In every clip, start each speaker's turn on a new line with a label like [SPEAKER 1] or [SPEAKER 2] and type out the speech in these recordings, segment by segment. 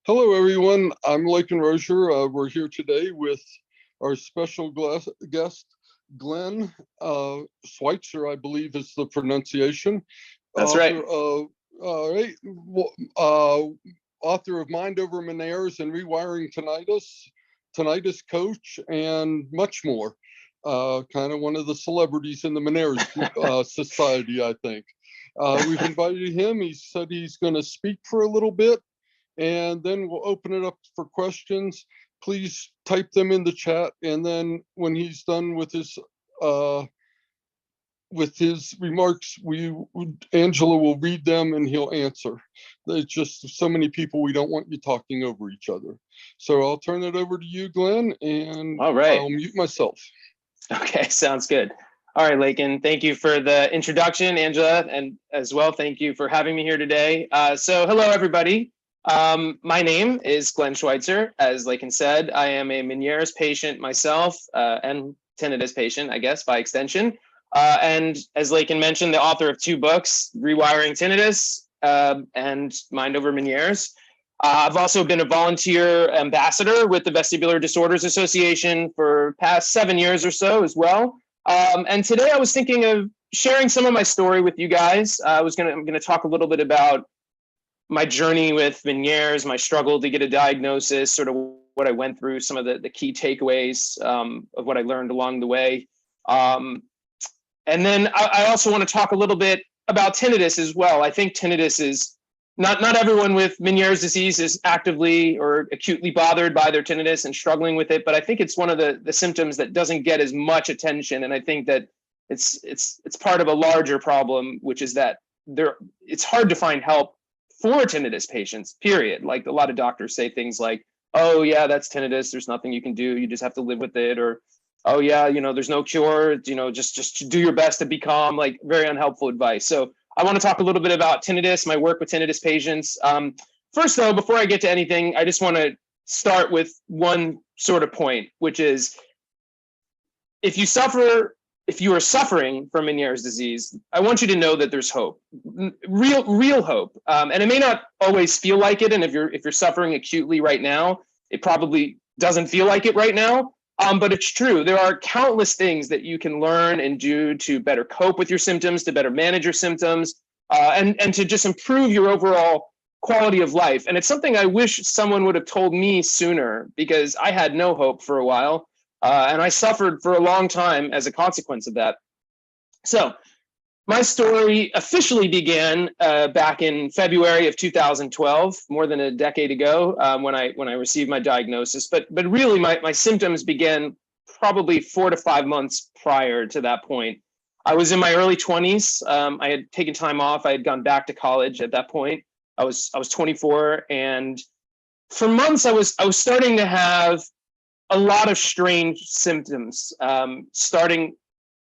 [SPEAKER 1] Hello, everyone. I'm Lakin Rozier. We're here today with our special guest, Glenn Schweitzer, I believe is the pronunciation.
[SPEAKER 2] That's right.
[SPEAKER 1] Author of Mind Over Meniere's and Rewiring Tinnitus, Tinnitus Coach, and much more. Kind of one of the celebrities in the Meniere's society, I think. We've invited him. He said he's going to speak for a little bit, and then we'll open it up for questions. Please type them in the chat, and then when he's done with his remarks, Angela will read them and he'll answer. There's just so many people, we don't want you talking over each other. So I'll turn it over to you, Glenn, and
[SPEAKER 2] All right.
[SPEAKER 1] I'll mute myself.
[SPEAKER 2] Okay, sounds good. All right, Lakin, thank you for the introduction, Angela, and as well, thank you for having me here today. So hello, everybody. My name is Glenn Schweitzer. As Lakin said, I am a Meniere's patient myself, and tinnitus patient, I guess, by extension. And as Lakin mentioned, the author of 2 books, Rewiring Tinnitus and Mind Over Meniere's. I've also been a volunteer ambassador with the Vestibular Disorders Association for past 7 years or so as well. And today I was thinking of sharing some of my story with you guys. I'm gonna talk a little bit about my journey with Meniere's, my struggle to get a diagnosis, sort of what I went through, some of the key takeaways of what I learned along the way. And then I also want to talk a little bit about tinnitus as well. I think tinnitus is not everyone with Meniere's disease is actively or acutely bothered by their tinnitus and struggling with it, but I think it's one of the symptoms that doesn't get as much attention. And I think that it's part of a larger problem, which is that it's hard to find help for tinnitus patients, period. Like a lot of doctors say things like, oh yeah, that's tinnitus, there's nothing you can do, you just have to live with it, or oh yeah, there's no cure, just do your best to be calm, like very unhelpful advice. So I want to talk a little bit about tinnitus, my work with tinnitus patients. First though, before I get to anything, I just want to start with one sort of point, which is if you are suffering from Meniere's disease, I want you to know that there's hope, real hope. And it may not always feel like it. And if you're suffering acutely right now, it probably doesn't feel like it right now. But it's true. There are countless things that you can learn and do to better cope with your symptoms, to better manage your symptoms, and to just improve your overall quality of life. And it's something I wish someone would have told me sooner, because I had no hope for a while. And I suffered for a long time as a consequence of that. So my story officially began back in February of 2012, more than a decade ago, when I received my diagnosis. But really, my symptoms began probably 4 to 5 months prior to that point. I was in my early 20s. I had taken time off. I had gone back to college at that point. I was 24, and for months I was starting to have a lot of strange symptoms, starting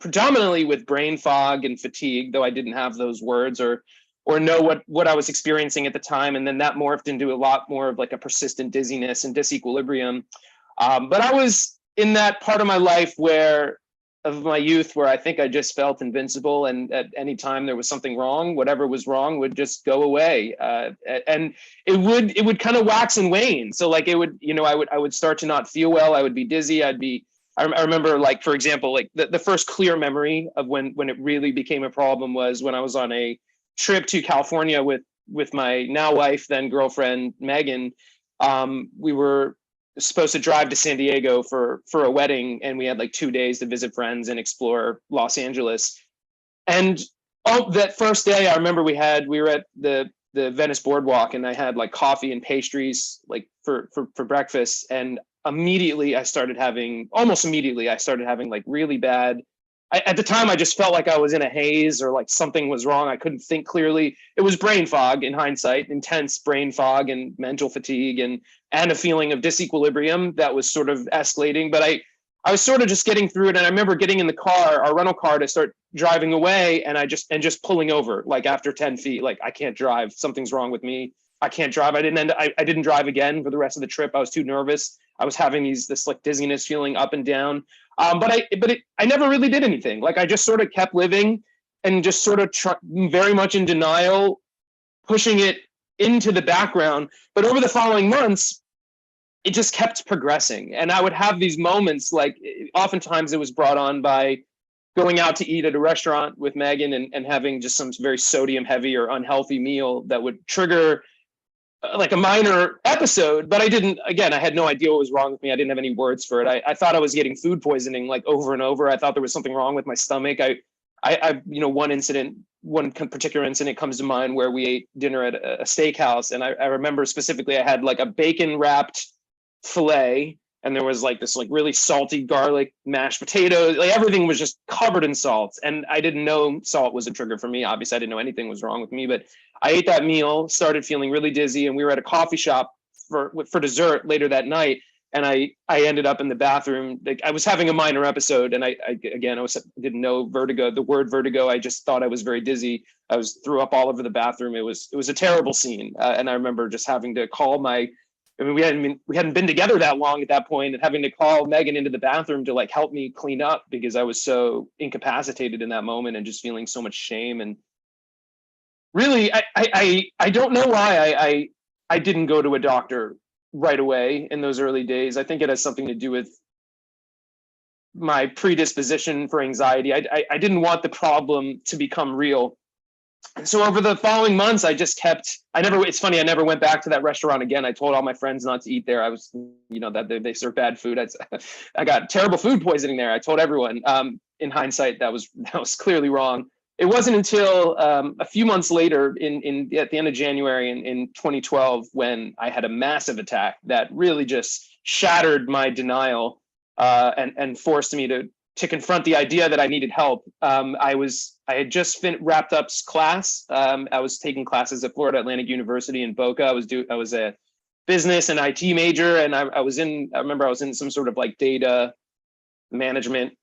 [SPEAKER 2] predominantly with brain fog and fatigue, though I didn't have those words or know what I was experiencing at the time. And then that morphed into a lot more of like a persistent dizziness and disequilibrium. But I was in that part of my life of my youth where I think I just felt invincible, and at any time there was something wrong, whatever was wrong would just go away, and it would kind of wax and wane. So like it would, I would start to not feel well. I would be dizzy. I remember, like, for example, like the first clear memory of when it really became a problem was when I was on a trip to California with my now wife, then girlfriend Megan. We were supposed to drive to San Diego for a wedding, and we had like 2 days to visit friends and explore Los Angeles. And that first day, I remember we were at the Venice Boardwalk, and I had like coffee and pastries like for breakfast, and almost immediately I started having like really bad. At the time, I just felt like I was in a haze, or like something was wrong. I couldn't think clearly. It was brain fog in hindsight, intense brain fog and mental fatigue, and a feeling of disequilibrium that was sort of escalating. But I was sort of just getting through it. And I remember getting in the car, our rental car, to start driving away, and just pulling over, like after 10 feet, like I can't drive. Something's wrong with me. I can't drive. I didn't drive again for the rest of the trip. I was too nervous. I was having this like dizziness feeling up and down. But I never really did anything. Like I just sort of kept living and just sort of very much in denial, pushing it into the background. But over the following months, it just kept progressing. And I would have these moments, like oftentimes it was brought on by going out to eat at a restaurant with Megan and having just some very sodium heavy or unhealthy meal that would trigger like a minor episode. But I had no idea what was wrong with me. I didn't have any words for it. I thought I was getting food poisoning like over and over. I thought there was something wrong with my stomach. One particular incident comes to mind where we ate dinner at a steakhouse. And I remember specifically, I had like a bacon wrapped filet, and there was like this like really salty garlic mashed potatoes. Like everything was just covered in salt. And I didn't know salt was a trigger for me. Obviously, I didn't know anything was wrong with me, but I ate that meal, started feeling really dizzy, and we were at a coffee shop for dessert later that night. And I ended up in the bathroom. Like I was having a minor episode, and I didn't know the word vertigo. I just thought I was very dizzy. I threw up all over the bathroom. It was a terrible scene. And I remember just having to call we hadn't been together that long at that point, and having to call Megan into the bathroom to like help me clean up because I was so incapacitated in that moment and just feeling so much shame. And really, I don't know why I didn't go to a doctor right away in those early days. I think it has something to do with my predisposition for anxiety. I didn't want the problem to become real. So over the following months, it's funny, I never went back to that restaurant again. I told all my friends not to eat there. That they serve bad food. I got terrible food poisoning there. I told everyone. In hindsight, that was clearly wrong. It wasn't until a few months later, at the end of January in 2012, when I had a massive attack that really just shattered my denial and forced me to confront the idea that I needed help. I had just wrapped up class. I was taking classes at Florida Atlantic University in Boca. I was a business and IT major, and I remember I was in some sort of like data management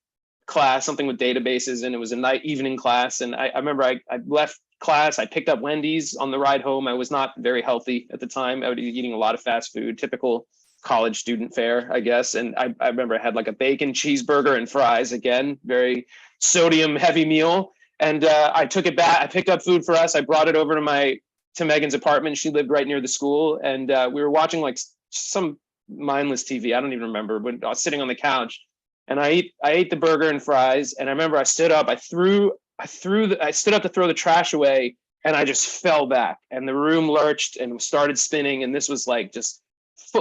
[SPEAKER 2] class, something with databases, and it was a evening class. And I remember I left class, I picked up Wendy's on the ride home. I was not very healthy at the time. I was eating a lot of fast food, typical college student fare, I guess. And I remember I had like a bacon cheeseburger and fries, again, very sodium heavy meal. And I took it back. I picked up food for us. I brought it over to Megan's apartment. She lived right near the school. And we were watching like some mindless TV. I don't even remember, when I was sitting on the couch. And I ate the burger and fries. And I remember I stood up. I stood up to throw the trash away, and I just fell back. And the room lurched and started spinning. And this was like just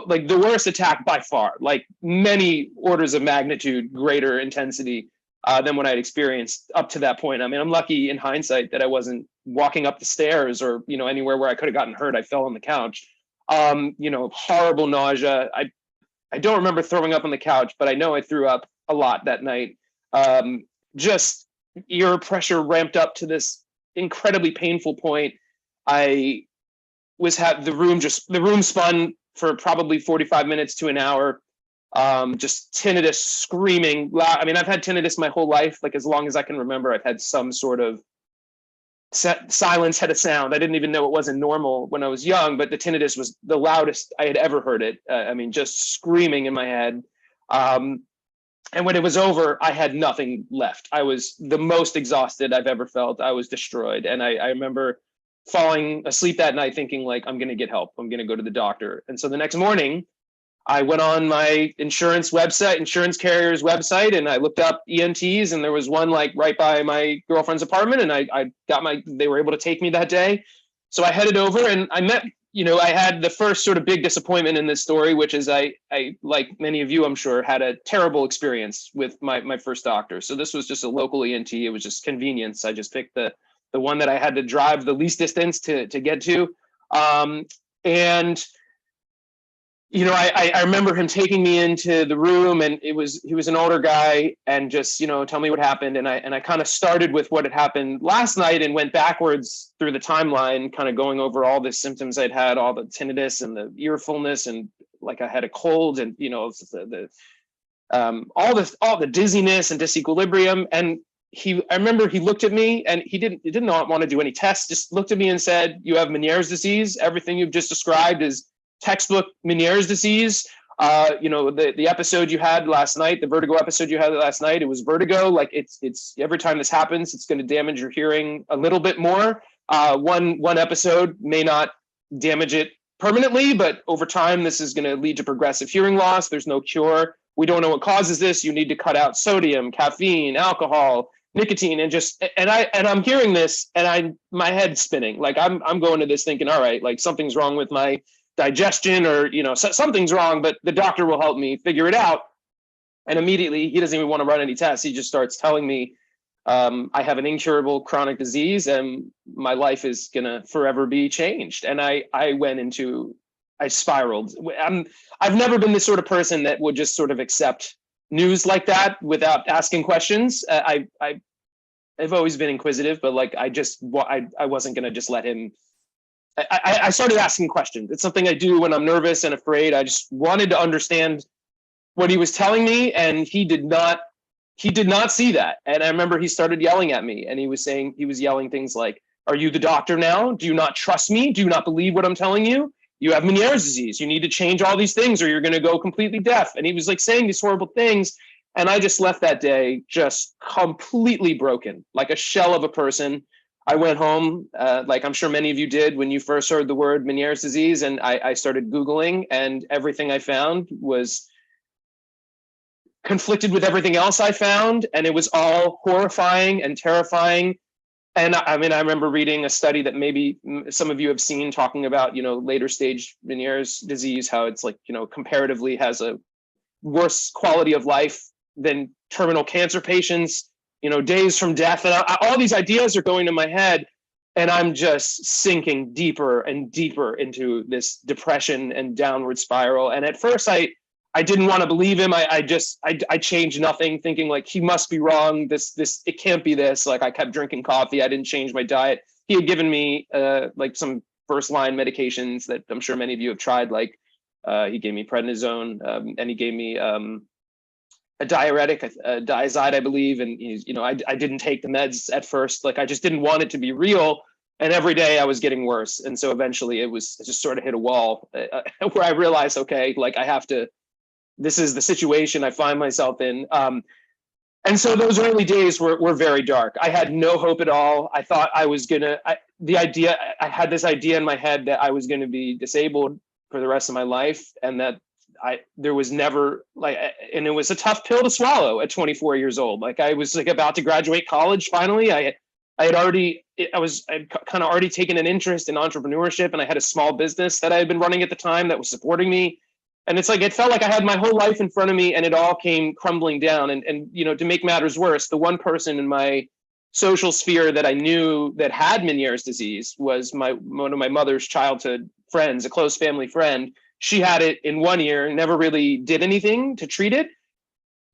[SPEAKER 2] like the worst attack by far, like many orders of magnitude greater intensity than what I'd experienced up to that point. I mean, I'm lucky in hindsight that I wasn't walking up the stairs or anywhere where I could have gotten hurt. I fell on the couch. Horrible nausea. I don't remember throwing up on the couch, but I know I threw up a lot that night. Just ear pressure ramped up to this incredibly painful point. The room spun for probably 45 minutes to an hour. Just tinnitus, screaming loud. I mean, I've had tinnitus my whole life. Like as long as I can remember, I've had some sort of silence had a sound. I didn't even know it wasn't normal when I was young, but the tinnitus was the loudest I had ever heard it. I mean, just screaming in my head. And when it was over, I had nothing left. I was the most exhausted I've ever felt. I was destroyed. And I remember falling asleep that night thinking like, I'm going to get help. I'm going to go to the doctor. And so the next morning, I went on my insurance carrier's website, and I looked up ENTs, and there was one like right by my girlfriend's apartment, and they were able to take me that day. So I headed over, and I met, I had the first sort of big disappointment in this story, which is I like many of you, I'm sure, had a terrible experience with my first doctor. So this was just a local ENT. It was just convenience. I just picked the one that I had to drive the least distance to get to. I remember him taking me into the room, and he was an older guy, and just, tell me what happened. And I kind of started with what had happened last night and went backwards through the timeline, kind of going over all the symptoms I'd had, all the tinnitus and the ear fullness, and like I had a cold, and, all the dizziness and disequilibrium. And I remember he looked at me, and he didn't want to do any tests, just looked at me and said, "You have Meniere's disease. Everything you've just described is textbook Meniere's disease. The episode you had last night, the vertigo episode you had last night, it was vertigo. Like it's every time this happens, it's going to damage your hearing a little bit more. One episode may not damage it permanently, but over time, this is going to lead to progressive hearing loss. There's no cure. We don't know what causes this. You need to cut out sodium, caffeine, alcohol, nicotine, and I'm hearing this, and my head's spinning. Like I'm going to this thinking, all right, like something's wrong with my digestion, or something's wrong, but the doctor will help me figure it out. And immediately, he doesn't even want to run any tests. He just starts telling me I have an incurable chronic disease, and my life is gonna forever be changed. And I spiraled. I've never been the sort of person that would just sort of accept news like that without asking questions. I've always been inquisitive, but like I wasn't gonna just let him. I started asking questions. It's something I do when I'm nervous and afraid. I just wanted to understand what he was telling me, and he did not see that. And I remember he started yelling at me, and he was yelling things like, "Are you the doctor now? Do you not trust me? Do you not believe what I'm telling you? You have Meniere's disease. You need to change all these things or you're going to go completely deaf." And he was like saying these horrible things. And I just left that day just completely broken, like a shell of a person. I went home, like I'm sure many of you did when you first heard the word Meniere's disease, and I started Googling, and everything I found was conflicted with everything else I found, and it was all horrifying and terrifying. And I mean, I remember reading a study that maybe some of you have seen talking about, later stage Meniere's disease, how it's like, comparatively has a worse quality of life than terminal cancer patients, days from death. And all these ideas are going to my head, and I'm just sinking deeper and deeper into this depression and downward spiral. And at first I didn't want to believe him. I changed nothing, thinking like he must be wrong. It can't be this. Like I kept drinking coffee. I didn't change my diet. He had given me like some first line medications that I'm sure many of you have tried. Like he gave me prednisone, and he gave me a diuretic, a diazide, I believe. And I didn't take the meds at first. Like I just didn't want it to be real. And every day I was getting worse. And so eventually it just sort of hit a wall where I realized, okay, like I have to. This is the situation I find myself in. And so those early days were very dark. I had no hope at all. I thought I was I had this idea in my head that I was going to be disabled for the rest of my life. And that there was never and it was a tough pill to swallow at 24 years old. Like I was like about to graduate college. Finally, I had kind of already taken an interest in entrepreneurship, and I had a small business that I had been running at the time that was supporting me. And it's like, it felt like I had my whole life in front of me, and it all came crumbling down. And to make matters worse, the one person in my social sphere that I knew that had Meniere's disease was one of my mother's childhood friends, a close family friend. She had it in one ear, never really did anything to treat it,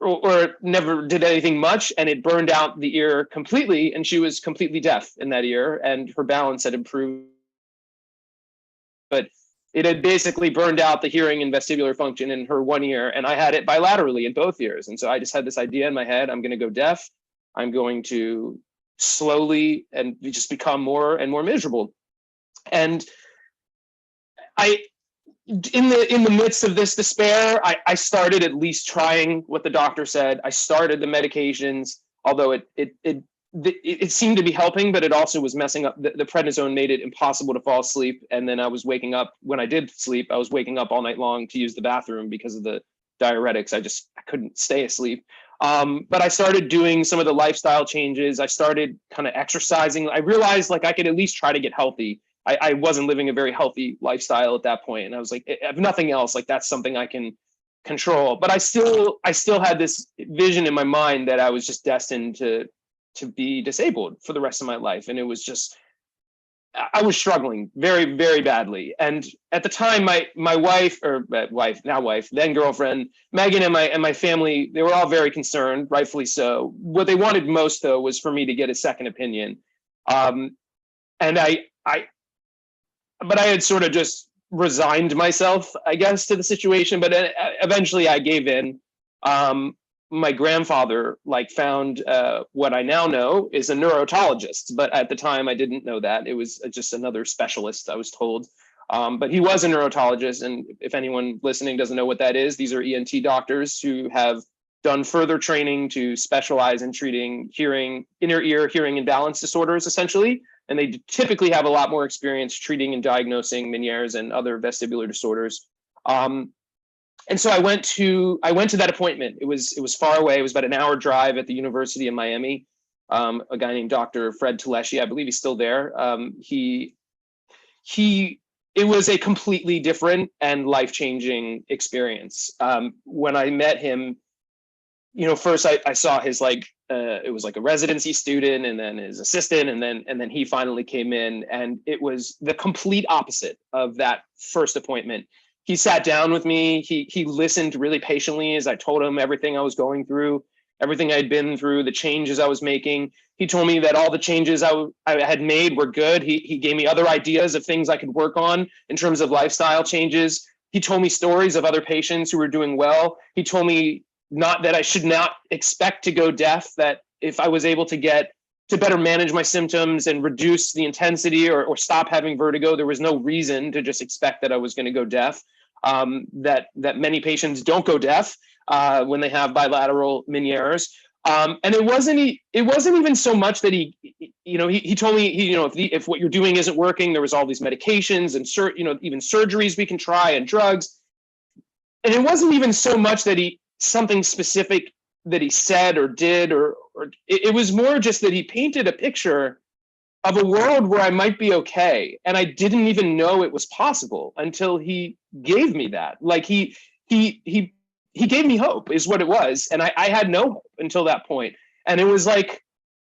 [SPEAKER 2] or never did anything much, and it burned out the ear completely, and she was completely deaf in that ear, and her balance had improved. But it had basically burned out the hearing and vestibular function in her one ear, and I had it bilaterally in both ears. And so I just had this idea in my head: I'm going to go deaf. I'm going to slowly and just become more and more miserable. And in the midst of this despair, I started at least trying what the doctor said. I started the medications, although it seemed to be helping, but it also was messing up. The prednisone made it impossible to fall asleep. And then I was waking up, when I did sleep, I was waking up all night long to use the bathroom because of the diuretics. I couldn't stay asleep. But I started doing some of the lifestyle changes. I started kind of exercising. I realized like I could at least try to get healthy. I wasn't living a very healthy lifestyle at that point. And I was like, if nothing else, like that's something I can control. But I still had this vision in my mind that I was just destined to be disabled for the rest of my life. And it was just, I was struggling very, very badly. And at the time, my wife, then girlfriend, Megan, and my family, they were all very concerned, rightfully so. What they wanted most, though, was for me to get a second opinion. But I had sort of just resigned myself, I guess, to the situation. But eventually I gave in. My grandfather found what I now know is a neurotologist, but at the time I didn't know that. It was just another specialist, I was told. But he was a neurotologist, and if anyone listening doesn't know what that is, these are ENT doctors who have done further training to specialize in treating inner ear hearing imbalance disorders, essentially. And they typically have a lot more experience treating and diagnosing Meniere's and other vestibular disorders. And so I went to that appointment. It was far away. It was about an hour drive at the University of Miami. A guy named Dr. Fred Taleshi, I believe he's still there. It was a completely different and life-changing experience. When I met him, first I saw his it was like a residency student, and then his assistant, and then he finally came in, and it was the complete opposite of that first appointment. He sat down with me. He listened really patiently as I told him everything I was going through, everything I'd been through, the changes I was making. He told me that all the changes I had made were good. He gave me other ideas of things I could work on in terms of lifestyle changes. He told me stories of other patients who were doing well. He told me that I should not expect to go deaf, that if I was able to get to better manage my symptoms and reduce the intensity or stop having vertigo, there was no reason to just expect that I was going to go deaf. That many patients don't go deaf when they have bilateral Meniere's. And it wasn't even so much that he told me, if what you're doing isn't working, there was all these medications and even surgeries we can try and drugs. And it wasn't even so much that something specific that he said or did, or it was more just that he painted a picture of a world where I might be okay. And I didn't even know it was possible until he gave me that. Like he gave me hope is what it was. And I had no hope until that point. And it was like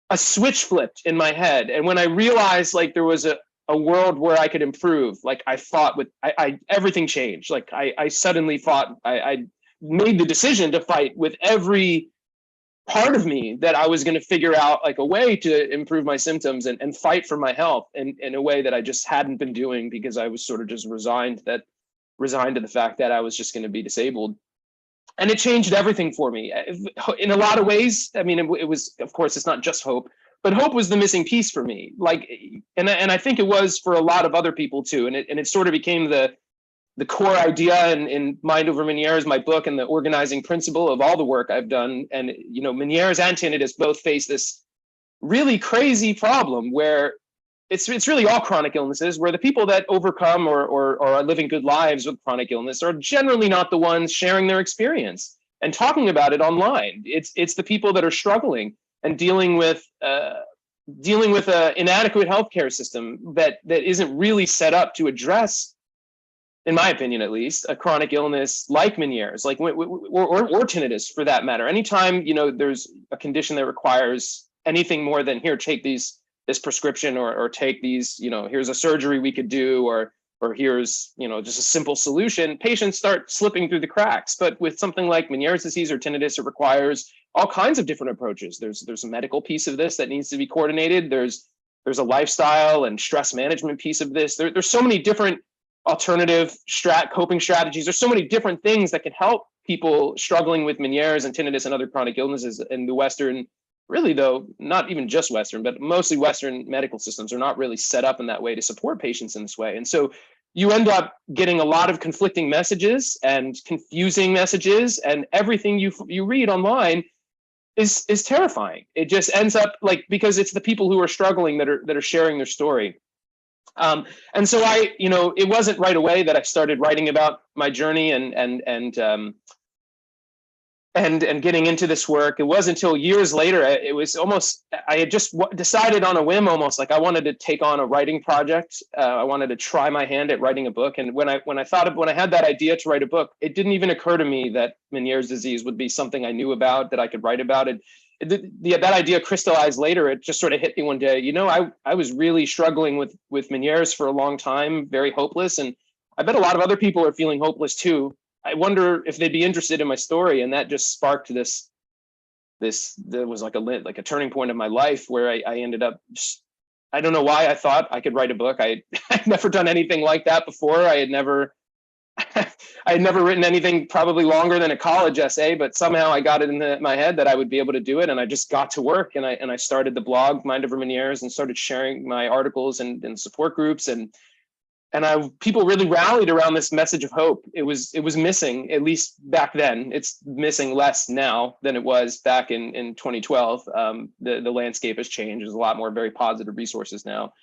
[SPEAKER 2] a switch flipped in my head. And when I realized like there was a world where I could improve, like I fought with, everything changed. Like I suddenly fought, I made the decision to fight with every part of me that I was going to figure out like a way to improve my symptoms and fight for my health in a way that I just hadn't been doing, because I was sort of just resigned to the fact that I was just going to be disabled. And it changed everything for me in a lot of ways. I mean, it was, of course, it's not just hope, but hope was the missing piece for me. Like, and I think it was for a lot of other people too. And it sort of became the core idea in Mind Over Meniere's, my book, and the organizing principle of all the work I've done. And, Meniere's and tinnitus both face this really crazy problem where it's really all chronic illnesses, where the people that overcome or are living good lives with chronic illness are generally not the ones sharing their experience and talking about it online. It's the people that are struggling and dealing with an inadequate healthcare system that isn't really set up to address, in my opinion, at least, a chronic illness like Meniere's, like or tinnitus for that matter. Anytime there's a condition that requires anything more than here, take this prescription or take these, here's a surgery we could do, or here's just a simple solution, patients start slipping through the cracks. But with something like Meniere's disease or tinnitus, it requires all kinds of different approaches. There's a medical piece of this that needs to be coordinated. There's a lifestyle and stress management piece of this. There's so many different alternative coping strategies. There's so many different things that can help people struggling with Meniere's and tinnitus and other chronic illnesses. In the Western, really though, not even just Western, but mostly Western medical systems are not really set up in that way to support patients in this way. And so you end up getting a lot of conflicting messages and confusing messages, and everything you read online is terrifying. It just ends up because it's the people who are struggling that are sharing their story. And so it wasn't right away that I started writing about my journey and getting into this work. It wasn't until years later. It was almost, I had just decided on a whim, almost like I wanted to take on a writing project. I wanted to try my hand at writing a book. And when I had that idea to write a book, it didn't even occur to me that Meniere's disease would be something I knew about, that I could write about it. That idea crystallized later. It just sort of hit me one day. I was really struggling with Meniere's for a long time, very hopeless. And I bet a lot of other people are feeling hopeless too. I wonder if they'd be interested in my story. And that just sparked this there was like a turning point in my life where I ended up, I don't know why I thought I could write a book. I'd never done anything like that before. I had never written anything probably longer than a college essay, but somehow I got it in my head that I would be able to do it. And I just got to work, and I started the blog Mind Over Meniere's and started sharing my articles and support groups. And people really rallied around this message of hope. It was missing, at least back then. It's missing less now than it was back in 2012. The landscape has changed. There's a lot more very positive resources now.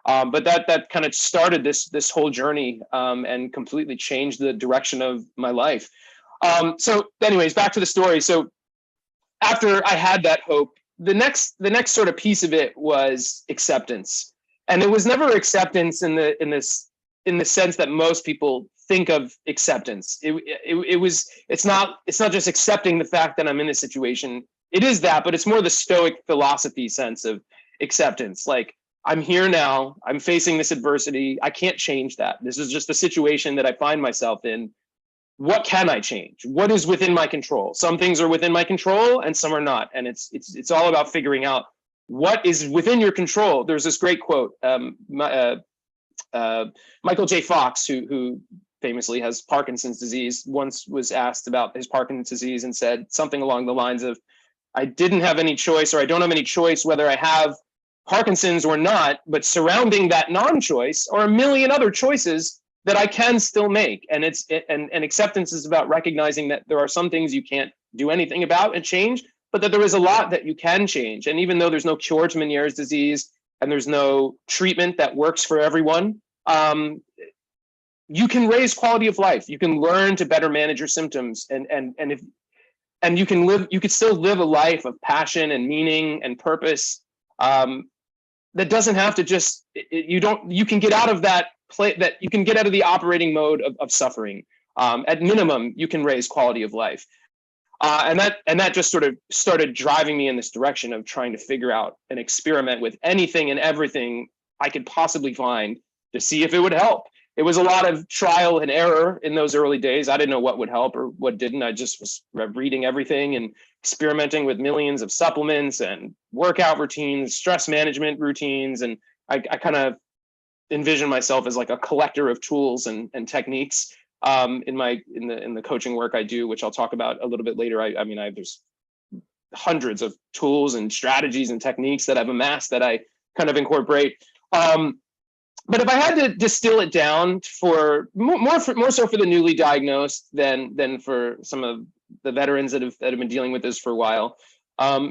[SPEAKER 2] But that kind of started this whole journey, and completely changed the direction of my life. So anyways, back to the story. So after I had that hope, the next sort of piece of it was acceptance. And it was never acceptance in the sense that most people think of acceptance. It's not just accepting the fact that I'm in this situation. It is that, but it's more the Stoic philosophy sense of acceptance. Like, I'm here now, I'm facing this adversity. I can't change that. This is just the situation that I find myself in. What can I change? What is within my control? Some things are within my control and some are not. And it's all about figuring out what is within your control. There's this great quote, Michael J. Fox, who famously has Parkinson's disease, once was asked about his Parkinson's disease and said something along the lines of, I didn't have any choice, or I don't have any choice whether I have Parkinson's or not, but surrounding that non-choice are a million other choices that I can still make. And and acceptance is about recognizing that there are some things you can't do anything about and change, but that there is a lot that you can change. And even though there's no cure to Meniere's disease and there's no treatment that works for everyone, you can raise quality of life. You can learn to better manage your symptoms, and you can still live a life of passion and meaning and purpose. That doesn't have to just, you can get out of that you can get out of the operating mode of suffering. At minimum, you can raise quality of life. And that just sort of started driving me in this direction of trying to figure out and experiment with anything and everything I could possibly find to see if it would help. It was a lot of trial and error in those early days. I didn't know what would help or what didn't. I just was reading everything and experimenting with millions of supplements and workout routines, stress management routines. And I kind of envision myself as like a collector of tools and techniques in the coaching work I do, which I'll talk about a little bit later. There's hundreds of tools and strategies and techniques that I've amassed that I kind of incorporate. But if I had to distill it down for more so for the newly diagnosed than for some of the veterans that have been dealing with this for a while,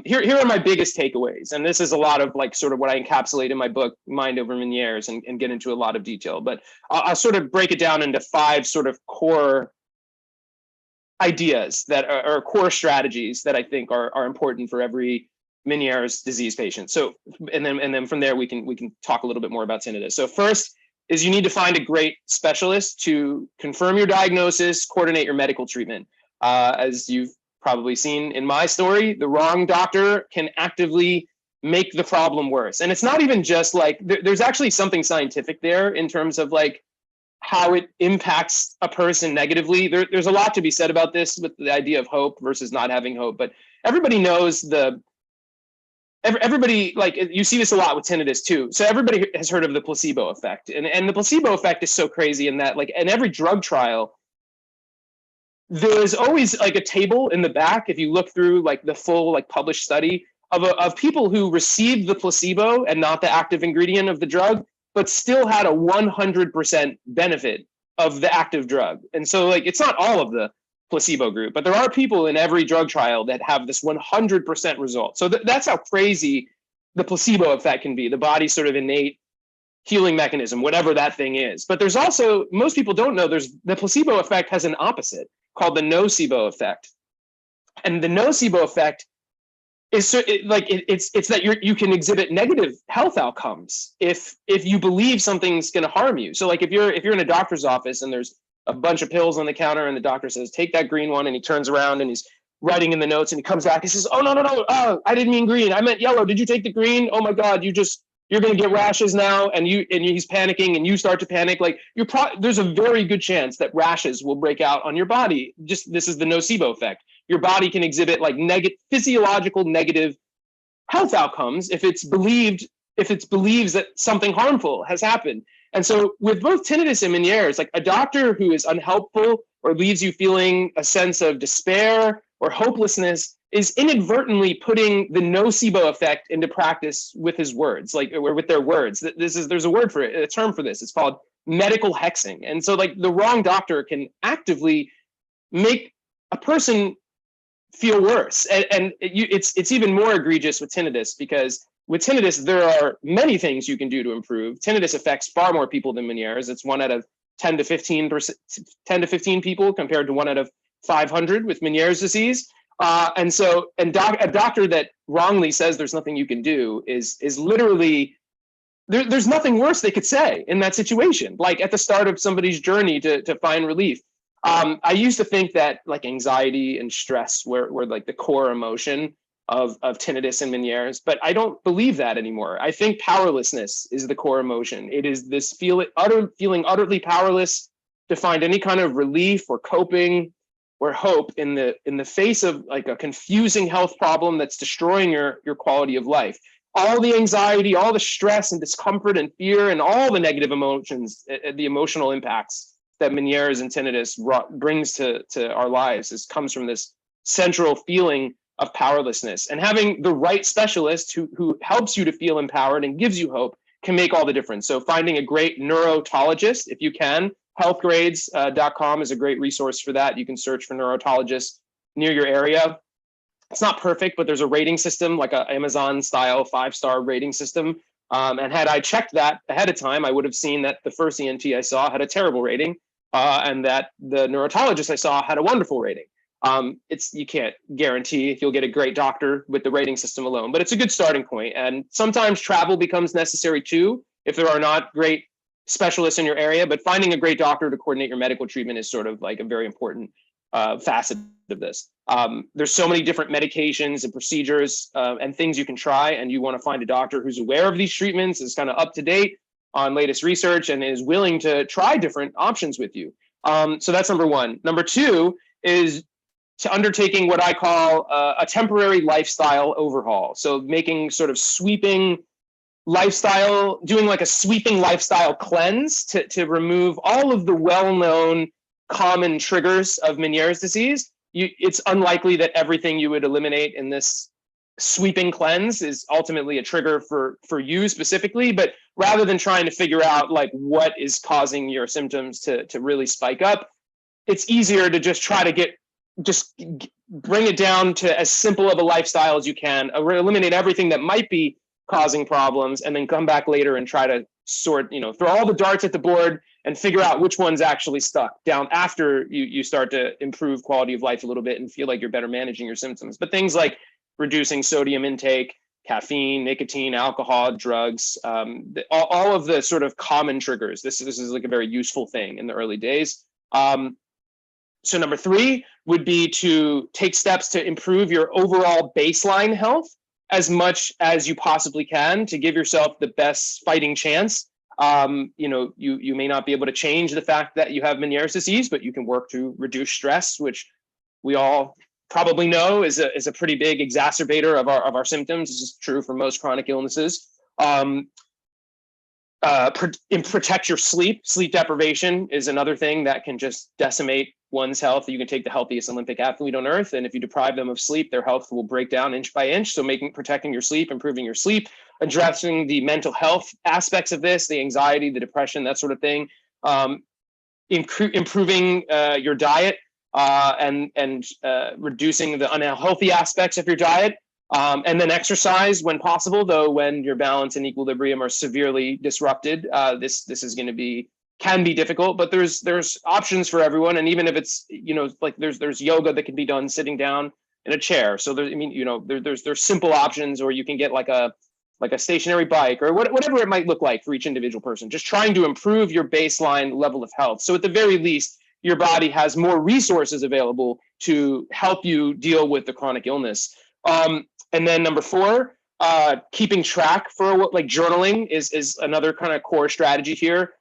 [SPEAKER 2] here are my biggest takeaways. And this is a lot of like sort of what I encapsulate in my book, Mind Over Meniere's, and get into a lot of detail. But I'll sort of break it down into 5 sort of core ideas that are core strategies that I think are important for every Meniere's disease patient. So, and then from there we can talk a little bit more about tinnitus. So first is you need to find a great specialist to confirm your diagnosis, coordinate your medical treatment. As you've probably seen in my story, the wrong doctor can actively make the problem worse. And it's not even just like, there's actually something scientific there in terms of like how it impacts a person negatively. There's a lot to be said about this with the idea of hope versus not having hope, but everybody knows everybody, like, you see this a lot with tinnitus too. So everybody has heard of the placebo effect, and the placebo effect is so crazy in that, like, in every drug trial, there's always like a table in the back, if you look through like the full like published study of people who received the placebo and not the active ingredient of the drug, but still had a 100% benefit of the active drug. And so like, it's not all of the placebo group, but there are people in every drug trial that have this 100% result. So that's how crazy the placebo effect can be, the body's sort of innate healing mechanism, whatever that thing is. But there's also, most people don't know, the placebo effect has an opposite called the nocebo effect. And the nocebo effect is it's that you can exhibit negative health outcomes if you believe something's going to harm you. So like if you're in a doctor's office and there's a bunch of pills on the counter and the doctor says, take that green one, and he turns around and he's writing in the notes and he comes back, he says, oh, no, oh, I didn't mean green, I meant yellow, did you take the green? Oh my God, you're going to get rashes now. And he's panicking and you start to panic. Like there's a very good chance that rashes will break out on your body. This is the nocebo effect. Your body can exhibit like physiological negative health outcomes if it believes that something harmful has happened. And so with both tinnitus and Meniere's, like a doctor who is unhelpful or leaves you feeling a sense of despair or hopelessness is inadvertently putting the nocebo effect into practice with his words, or with their words. There's a word for it, a term for this. It's called medical hexing. And so like the wrong doctor can actively make a person feel worse. And it's even more egregious with tinnitus, because with tinnitus, there are many things you can do to improve. Tinnitus affects far more people than Meniere's. It's 1 out of 10 to 15 people compared to 1 out of 500 with Meniere's disease. A doctor that wrongly says there's nothing you can do is literally, there's nothing worse they could say in that situation, like at the start of somebody's journey to find relief. I used to think that like anxiety and stress were like the core emotion of tinnitus and Meniere's, but I don't believe that anymore. I think powerlessness is the core emotion. It is this feeling utterly powerless to find any kind of relief or coping or hope in the face of like a confusing health problem that's destroying your quality of life. All the anxiety, all the stress and discomfort and fear and all the negative emotions, the emotional impacts that Meniere's and tinnitus brings to our lives comes from this central feeling of powerlessness. And having the right specialist who helps you to feel empowered and gives you hope can make all the difference. So finding a great neurotologist, if you can, healthgrades.com is a great resource for that. You can search for neurotologists near your area. It's not perfect, but there's a rating system, like an Amazon style 5-star rating system. And had I checked that ahead of time, I would have seen that the first ENT I saw had a terrible rating, and that the neurotologist I saw had a wonderful rating. You can't guarantee you'll get a great doctor with the rating system alone, but it's a good starting point. And sometimes travel becomes necessary too, if there are not great specialists in your area, but finding a great doctor to coordinate your medical treatment is sort of like a very important facet of this. There's so many different medications and procedures and things you can try, and you want to find a doctor who's aware of these treatments, is kind of up to date on latest research, and is willing to try different options with you. So that's number one. Number two is to undertaking what I call a temporary lifestyle overhaul. So making sort of sweeping lifestyle, doing like a sweeping lifestyle cleanse to remove all of the well-known common triggers of Meniere's disease. It's unlikely that everything you would eliminate in this sweeping cleanse is ultimately a trigger for you specifically, but rather than trying to figure out like what is causing your symptoms to really spike up, it's easier to just try to bring it down to as simple of a lifestyle as you can, eliminate everything that might be causing problems, and then come back later and try to throw all the darts at the board and figure out which one's actually stuck down after you start to improve quality of life a little bit and feel like you're better managing your symptoms. But things like reducing sodium intake, caffeine, nicotine, alcohol, drugs, all of the sort of common triggers. This is like a very useful thing in the early days. So number three would be to take steps to improve your overall baseline health as much as you possibly can to give yourself the best fighting chance. You may not be able to change the fact that you have Meniere's disease, but you can work to reduce stress, which we all probably know is a pretty big exacerbator of our symptoms. This is true for most chronic illnesses. Protect your sleep. Sleep deprivation is another thing that can just decimate one's health. You can take the healthiest Olympic athlete on earth, and if you deprive them of sleep, their health will break down inch by inch. So protecting your sleep, improving your sleep, addressing the mental health aspects of this, the anxiety, the depression, that sort of thing. Improving your diet and reducing the unhealthy aspects of your diet. And then exercise when possible, though when your balance and equilibrium are severely disrupted. This is going to can be difficult, but there's options for everyone. And even if it's, like there's yoga that can be done sitting down in a chair. So there's simple options, or you can get like a stationary bike or whatever it might look like for each individual person, just trying to improve your baseline level of health. So at the very least, your body has more resources available to help you deal with the chronic illness. And then number four, keeping track like journaling is another kind of core strategy here.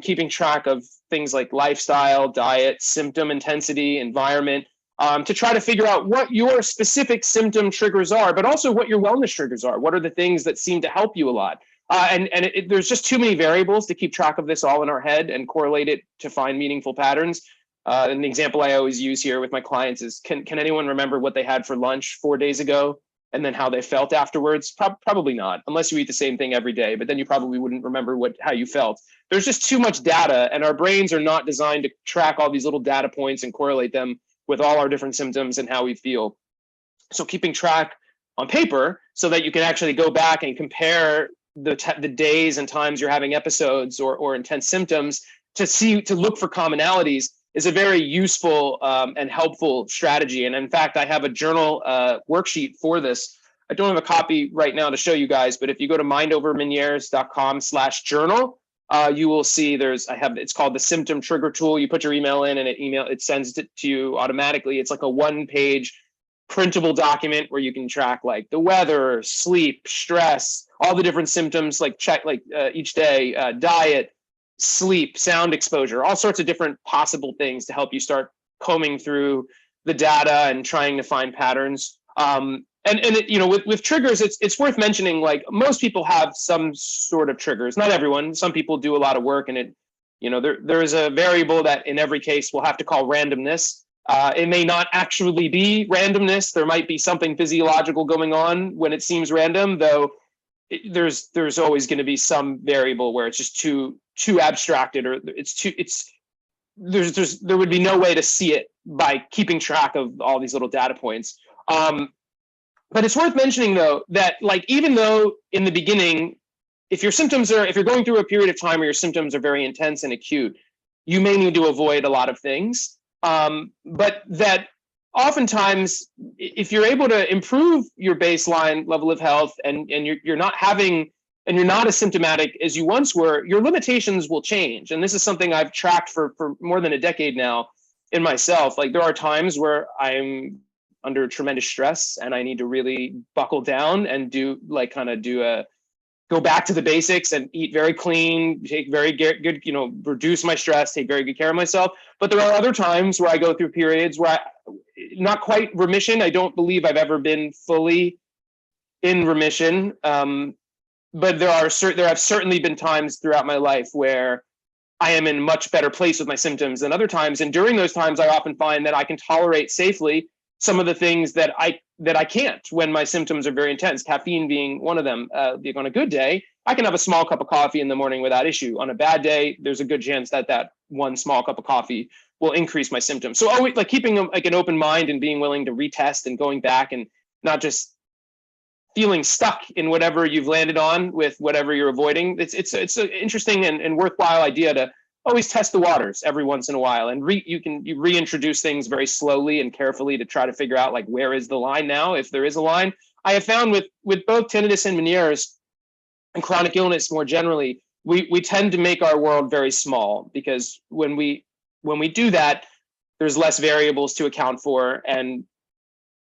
[SPEAKER 2] Keeping track of things like lifestyle, diet, symptom intensity, environment, to try to figure out what your specific symptom triggers are, but also what your wellness triggers are. What are the things that seem to help you a lot? There's just too many variables to keep track of this all in our head and correlate it to find meaningful patterns. An example I always use here with my clients is, can anyone remember what they had for lunch 4 days ago? and then how they felt afterwards? Probably not, unless you eat the same thing every day, but then you probably wouldn't remember how you felt. There's just too much data, and our brains are not designed to track all these little data points and correlate them with all our different symptoms and how we feel. So keeping track on paper so that you can actually go back and compare the days and times you're having episodes or intense symptoms to look for commonalities is a very useful and helpful strategy. And in fact, I have a journal worksheet for this. I don't have a copy right now to show you guys, but if you go to mindovermenieres.com/journal, you will see it's called the symptom trigger tool. You put your email in and it sends it to you automatically. It's like a 1-page printable document where you can track like the weather, sleep, stress, all the different symptoms, like each day, diet, sleep, sound exposure, all sorts of different possible things to help you start combing through the data and trying to find patterns. With triggers, it's worth mentioning, like most people have some sort of triggers. Not everyone. Some people do a lot of work, and there is a variable that in every case we'll have to call randomness. It may not actually be randomness. There might be something physiological going on when it seems random, though. There's always going to be some variable where it's just too abstracted, or there would be no way to see it by keeping track of all these little data points. But it's worth mentioning though that like even though in the beginning, if you're going through a period of time where your symptoms are very intense and acute, you may need to avoid a lot of things. But that oftentimes, if you're able to improve your baseline level of health and you're not as symptomatic as you once were, your limitations will change. And this is something I've tracked for more than a decade now in myself. Like there are times where I'm under tremendous stress and I need to really buckle down and go back to the basics and eat very clean, take very good, reduce my stress, take very good care of myself. But there are other times where I go through periods where not quite remission. I don't believe I've ever been fully in remission. But there have certainly been times throughout my life where I am in a much better place with my symptoms than other times. And during those times, I often find that I can tolerate safely some of the things that I can't when my symptoms are very intense, caffeine being one of them. On a good day, I can have a small cup of coffee in the morning without issue. On a bad day, there's a good chance that one small cup of coffee will increase my symptoms. So always like keeping an open mind and being willing to retest and going back and not just feeling stuck in whatever you've landed on with whatever you're avoiding. It's an interesting and worthwhile idea to always test the waters every once in a while, and you reintroduce things very slowly and carefully to try to figure out like where is the line now, if there is a line. I have found with both tinnitus and Meniere's and chronic illness more generally, we tend to make our world very small, because when we do that, there's less variables to account for, and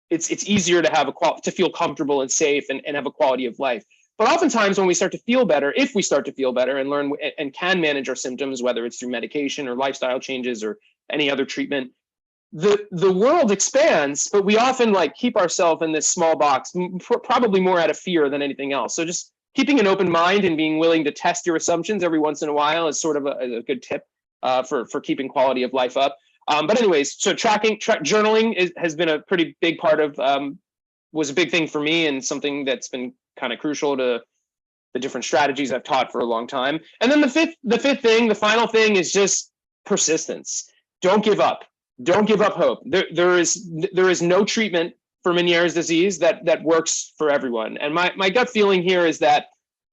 [SPEAKER 2] it's easier to feel comfortable and safe and have a quality of life. But oftentimes when we start to feel better, if we start to feel better and learn and can manage our symptoms, whether it's through medication or lifestyle changes or any other treatment, the world expands, but we often like keep ourselves in this small box, probably more out of fear than anything else. So just keeping an open mind and being willing to test your assumptions every once in a while is sort of a good tip for keeping quality of life up. But anyways, so journaling has been a pretty big part of, was a big thing for me, and something that's been kind of crucial to the different strategies I've taught for a long time. And then the final thing is just persistence. Don't give up. Don't give up hope. There is no treatment for Meniere's disease that works for everyone. And my gut feeling here is that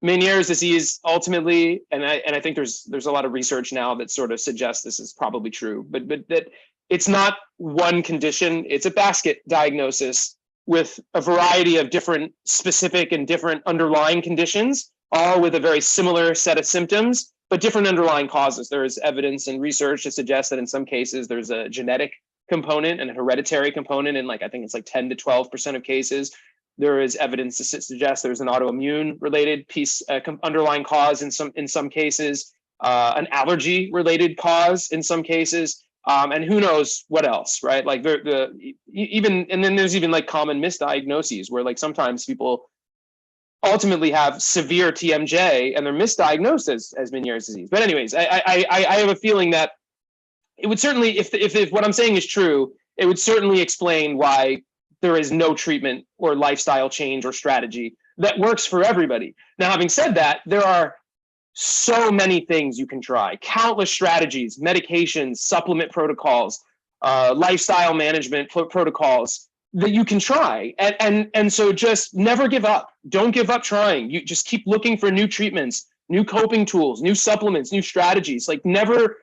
[SPEAKER 2] Meniere's disease ultimately, and I think there's a lot of research now that sort of suggests this is probably true, but that it's not one condition, it's a basket diagnosis with a variety of different specific and different underlying conditions, all with a very similar set of symptoms, but different underlying causes. There is evidence and research to suggest that in some cases there's a genetic component and a hereditary component in I think it's 10 to 12% of cases. There is evidence to suggest there's an autoimmune related underlying cause in some cases, an allergy related cause in some cases. And who knows what else, right? Like and then there's even like common misdiagnoses where like sometimes people ultimately have severe TMJ and they're misdiagnosed as Meniere's disease. But anyways, I have a feeling that it would certainly, if what I'm saying is true, it would certainly explain why there is no treatment or lifestyle change or strategy that works for everybody. Now, having said that, there are so many things you can try, countless strategies, medications, supplement protocols, lifestyle management protocols that you can try. And so just never give up. Don't give up trying. You just keep looking for new treatments, new coping tools, new supplements, new strategies. Like never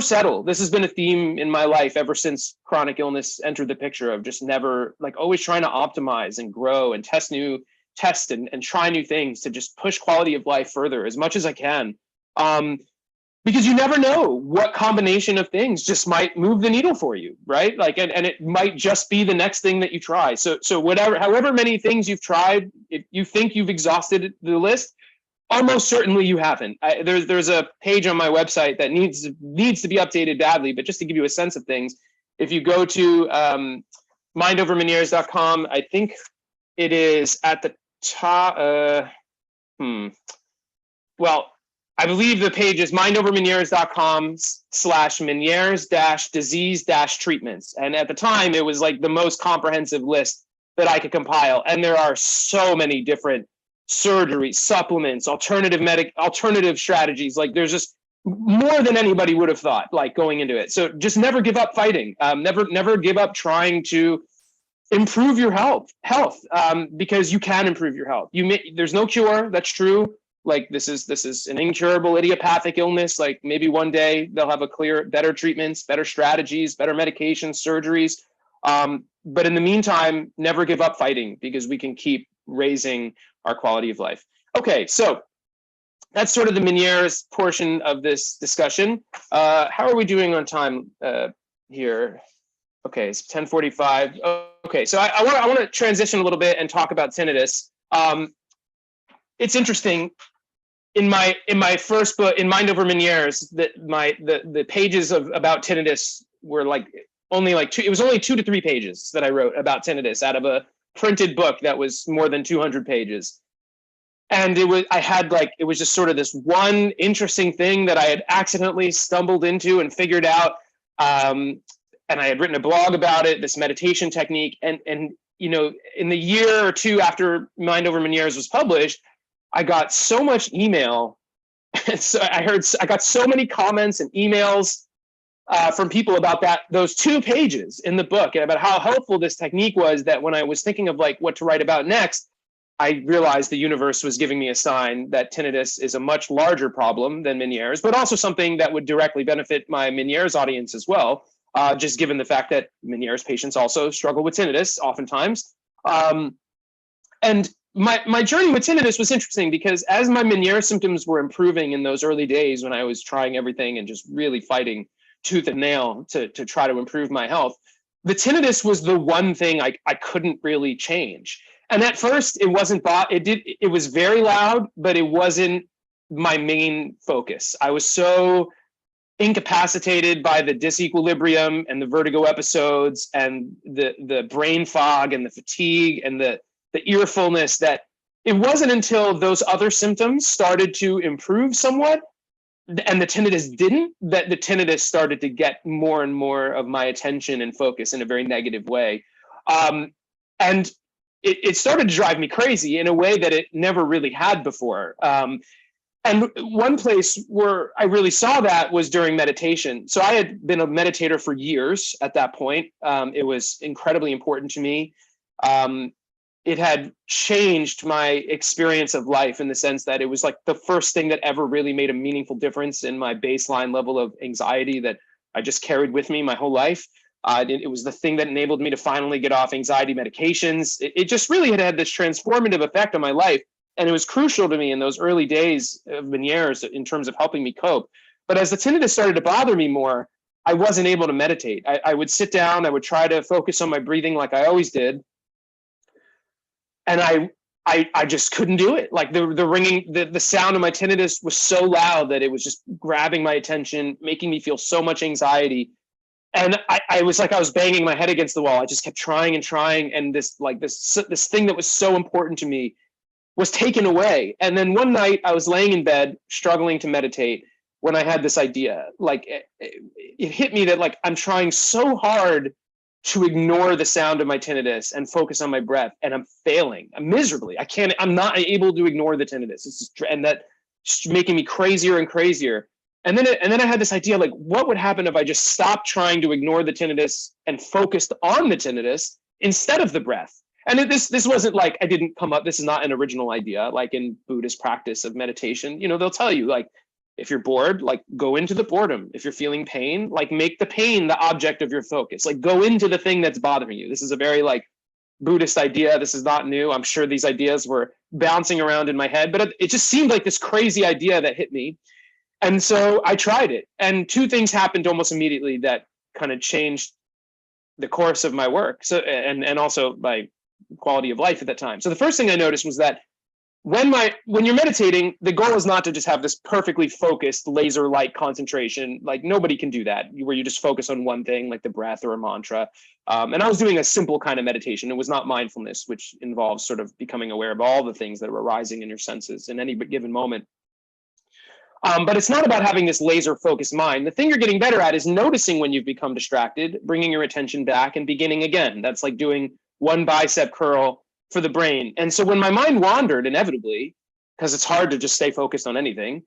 [SPEAKER 2] settle. This has been a theme in my life ever since chronic illness entered the picture, of just never, like, always trying to optimize and grow and test and try new things to just push quality of life further as much as I can. Because you never know what combination of things just might move the needle for you, right? Like, and it might just be the next thing that you try. So however many things you've tried, if you think you've exhausted the list, almost certainly you haven't. There's a page on my website that needs to be updated badly, but just to give you a sense of things, if you go to mindovermenieres.com, I think it is at the top. Well, I believe the page is mindovermenieres.com/Menieres-disease-treatments. And at the time, it was like the most comprehensive list that I could compile. And there are so many different surgeries, supplements, alternative strategies. Like, there's just more than anybody would have thought, like, going into it. So just never give up fighting. Never give up trying to improve your health, because you can improve your health. There's no cure. That's true. Like, this is an incurable idiopathic illness. Like, maybe one day they'll have better treatments, better strategies, better medications, surgeries. But in the meantime, never give up fighting, because we can keep raising our quality of life. Okay, so that's sort of the Meniere's portion of this discussion. How are we doing on time here? Okay, it's 10:45. Okay, so I want to transition a little bit and talk about tinnitus. It's interesting. In my first book, in Mind Over Menieres, the pages about tinnitus were like only like two. It was only 2 to 3 pages that I wrote about tinnitus out of a printed book that was more than 200 pages. And it was just sort of this one interesting thing that I had accidentally stumbled into and figured out. And I had written a blog about it, this meditation technique. And you know, in the year or two after Mind Over Menieres was published, I got so much email. So I got so many comments and emails from people about those 2 pages in the book, and about how helpful this technique was, that when I was thinking of like what to write about next, I realized the universe was giving me a sign that tinnitus is a much larger problem than Meniere's, but also something that would directly benefit my Meniere's audience as well, just given the fact that Meniere's patients also struggle with tinnitus oftentimes. And my journey with tinnitus was interesting, because as my Meniere symptoms were improving in those early days, when I was trying everything and just really fighting tooth and nail to try to improve my health, the tinnitus was the one thing I couldn't really change. And at first it was very loud, but it wasn't my main focus. I was so incapacitated by the disequilibrium and the vertigo episodes and the brain fog and the fatigue and the ear fullness that it wasn't until those other symptoms started to improve somewhat, and the tinnitus didn't, that the tinnitus started to get more and more of my attention and focus in a very negative way. And it started to drive me crazy in a way that it never really had before. And one place where I really saw that was during meditation. So I had been a meditator for years at that point. It was incredibly important to me. It had changed my experience of life in the sense that it was like the first thing that ever really made a meaningful difference in my baseline level of anxiety that I just carried with me my whole life. It was the thing that enabled me to finally get off anxiety medications. It just really had this transformative effect on my life. And it was crucial to me in those early days of Meniere's in terms of helping me cope. But as the tinnitus started to bother me more, I wasn't able to meditate. I would sit down, I would try to focus on my breathing like I always did. And I just couldn't do it. Like the ringing, the sound of my tinnitus was so loud that it was just grabbing my attention, making me feel so much anxiety. And I was like, I was banging my head against the wall. I just kept trying and trying. And this thing that was so important to me was taken away. And then one night I was laying in bed, struggling to meditate, when I had this idea. Like it hit me that like I'm trying so hard to ignore the sound of my tinnitus and focus on my breath, and I'm failing. I'm miserably. I'm not able to ignore the tinnitus. And that's making me crazier and crazier. And then I had this idea, like, what would happen if I just stopped trying to ignore the tinnitus and focused on the tinnitus instead of the breath? And this wasn't like I didn't come up. This is not an original idea. Like in Buddhist practice of meditation, they'll tell you, like, if you're bored, like, go into the boredom. If you're feeling pain, like, make the pain the object of your focus. Like, go into the thing that's bothering you. This is a very, like, Buddhist idea. This is not new. I'm sure these ideas were bouncing around in my head, but it just seemed like this crazy idea that hit me. And so I tried it. And two things happened almost immediately that kind of changed the course of my work. So, and also my quality of life at that time. So the first thing I noticed was that when you're meditating, the goal is not to just have this perfectly focused laser-like concentration. Like, nobody can do that, where you just focus on one thing, like the breath or a mantra. And I was doing a simple kind of meditation. It was not mindfulness, which involves sort of becoming aware of all the things that are arising in your senses in any given moment. But it's not about having this laser-focused mind. The thing you're getting better at is noticing when you've become distracted, bringing your attention back, and beginning again. That's like doing one bicep curl for the brain. And so when my mind wandered, inevitably, because it's hard to just stay focused on anything,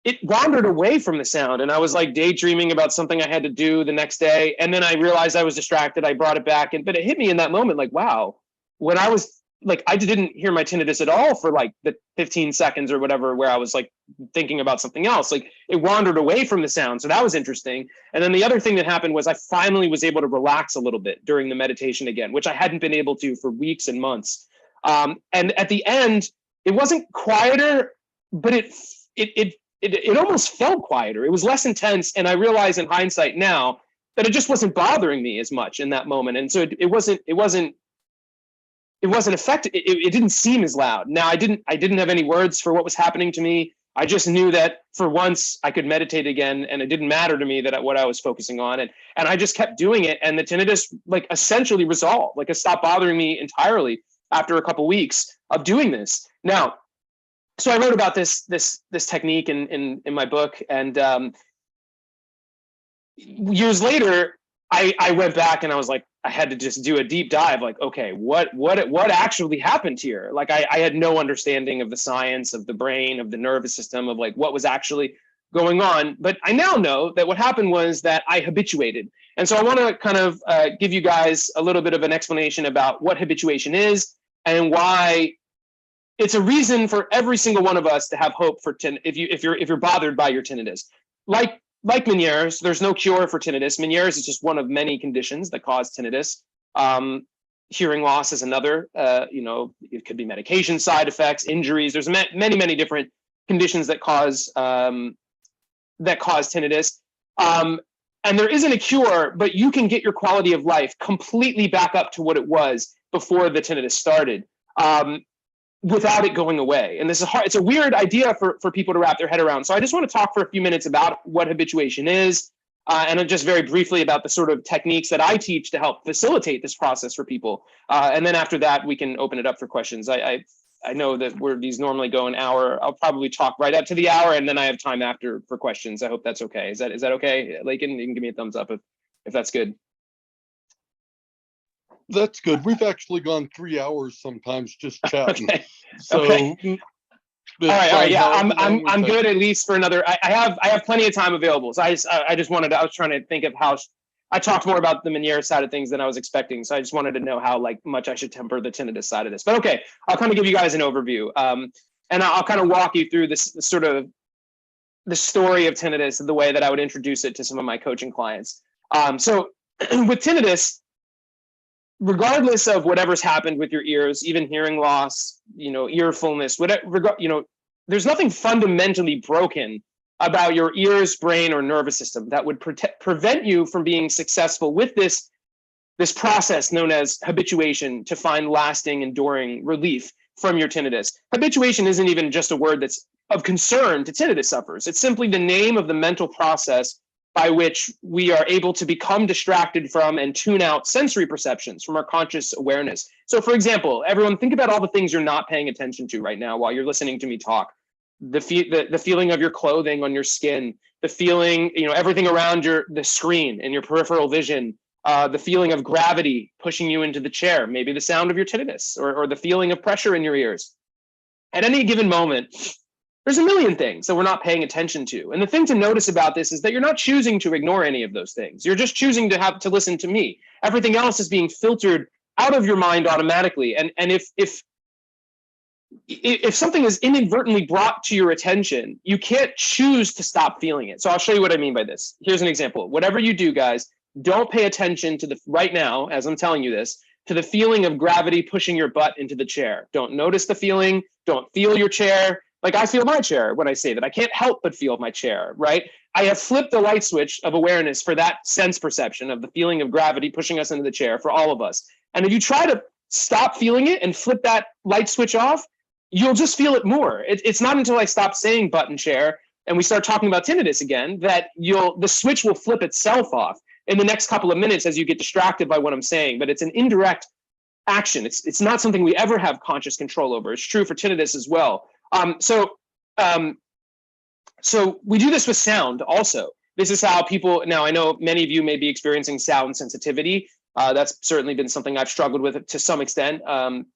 [SPEAKER 2] it wandered away from the sound. And I was like daydreaming about something I had to do the next day. And then I realized I was distracted. I brought it back. But it hit me in that moment, like, wow, when I was like, I didn't hear my tinnitus at all for like the 15 seconds or whatever, where I was like thinking about something else. Like, it wandered away from the sound. So that was interesting. And then the other thing that happened was I finally was able to relax a little bit during the meditation again, which I hadn't been able to for weeks and months. And at the end, it wasn't quieter, but it almost felt quieter. It was less intense. And I realize in hindsight now that it just wasn't bothering me as much in that moment. And so it wasn't effective. It didn't seem as loud. Now I didn't have any words for what was happening to me. I just knew that for once I could meditate again, and it didn't matter to me that what I was focusing on. And I just kept doing it. And the tinnitus, like, essentially resolved. Like, it stopped bothering me entirely after a couple weeks of doing this. Now, so I wrote about this technique in my book, and years later, I went back and I was like, I had to just do a deep dive. Like, okay, what actually happened here? Like, I had no understanding of the science of the brain, of the nervous system, of like what was actually going on. But I now know that what happened was that I habituated. And so I want to kind of give you guys a little bit of an explanation about what habituation is and why it's a reason for every single one of us to have hope for if you're bothered by your tinnitus. Like Meniere's, there's no cure for tinnitus. Meniere's is just one of many conditions that cause tinnitus. Hearing loss is another. It could be medication side effects, injuries. There's many different conditions that cause tinnitus. And there isn't a cure, but you can get your quality of life completely back up to what it was before the tinnitus started, without it going away. And this is hard. It's a weird idea for people to wrap their head around. So I just want to talk for a few minutes about what habituation is, and just very briefly about the sort of techniques that I teach to help facilitate this process for people. And then after that, we can open it up for questions. I know that these normally go an hour. I'll probably talk right up to the hour, and then I have time after for questions. I hope that's okay. Is that okay, Lakin? You can give me a thumbs up if that's good.
[SPEAKER 1] That's good. We've actually gone 3 hours sometimes just chatting.
[SPEAKER 2] Okay.
[SPEAKER 1] So,
[SPEAKER 2] okay. All right. Yeah, I'm good at least for another. I have plenty of time available. So I was trying to think of how I talked more about the Meniere side of things than I was expecting. So I just wanted to know how much I should temper the tinnitus side of this. But okay, I'll kind of give you guys an overview, and I'll kind of walk you through this sort of the story of tinnitus, the way that I would introduce it to some of my coaching clients. So with tinnitus, regardless of whatever's happened with your ears, even hearing loss, ear fullness, whatever, there's nothing fundamentally broken about your ears, brain, or nervous system that would prevent you from being successful with this process known as habituation to find lasting, enduring relief from your tinnitus. Habituation isn't even just a word that's of concern to tinnitus sufferers. It's simply the name of the mental process by which we are able to become distracted from and tune out sensory perceptions from our conscious awareness. So for example, everyone think about all the things you're not paying attention to right now while you're listening to me talk. The feeling of your clothing on your skin, the feeling, everything around the screen and your peripheral vision, the feeling of gravity pushing you into the chair, maybe the sound of your tinnitus, or the feeling of pressure in your ears. At any given moment, there's a million things that we're not paying attention to. And the thing to notice about this is that you're not choosing to ignore any of those things. You're just choosing to have to listen to me. Everything else is being filtered out of your mind automatically. And if something is inadvertently brought to your attention, you can't choose to stop feeling it. So I'll show you what I mean by this. Here's an example. Whatever you do, guys, don't pay attention to right now, as I'm telling you this, to the feeling of gravity pushing your butt into the chair. Don't notice the feeling. Don't feel your chair. Like I feel my chair when I say that. I can't help but feel my chair, right? I have flipped the light switch of awareness for that sense perception of the feeling of gravity pushing us into the chair for all of us. And if you try to stop feeling it and flip that light switch off, you'll just feel it more. It's not until I stop saying button chair and we start talking about tinnitus again that the switch will flip itself off in the next couple of minutes as you get distracted by what I'm saying. But it's an indirect action. It's not something we ever have conscious control over. It's true for tinnitus as well. So we do this with sound also. This is how people, now I know many of you may be experiencing sound sensitivity. That's certainly been something I've struggled with to some extent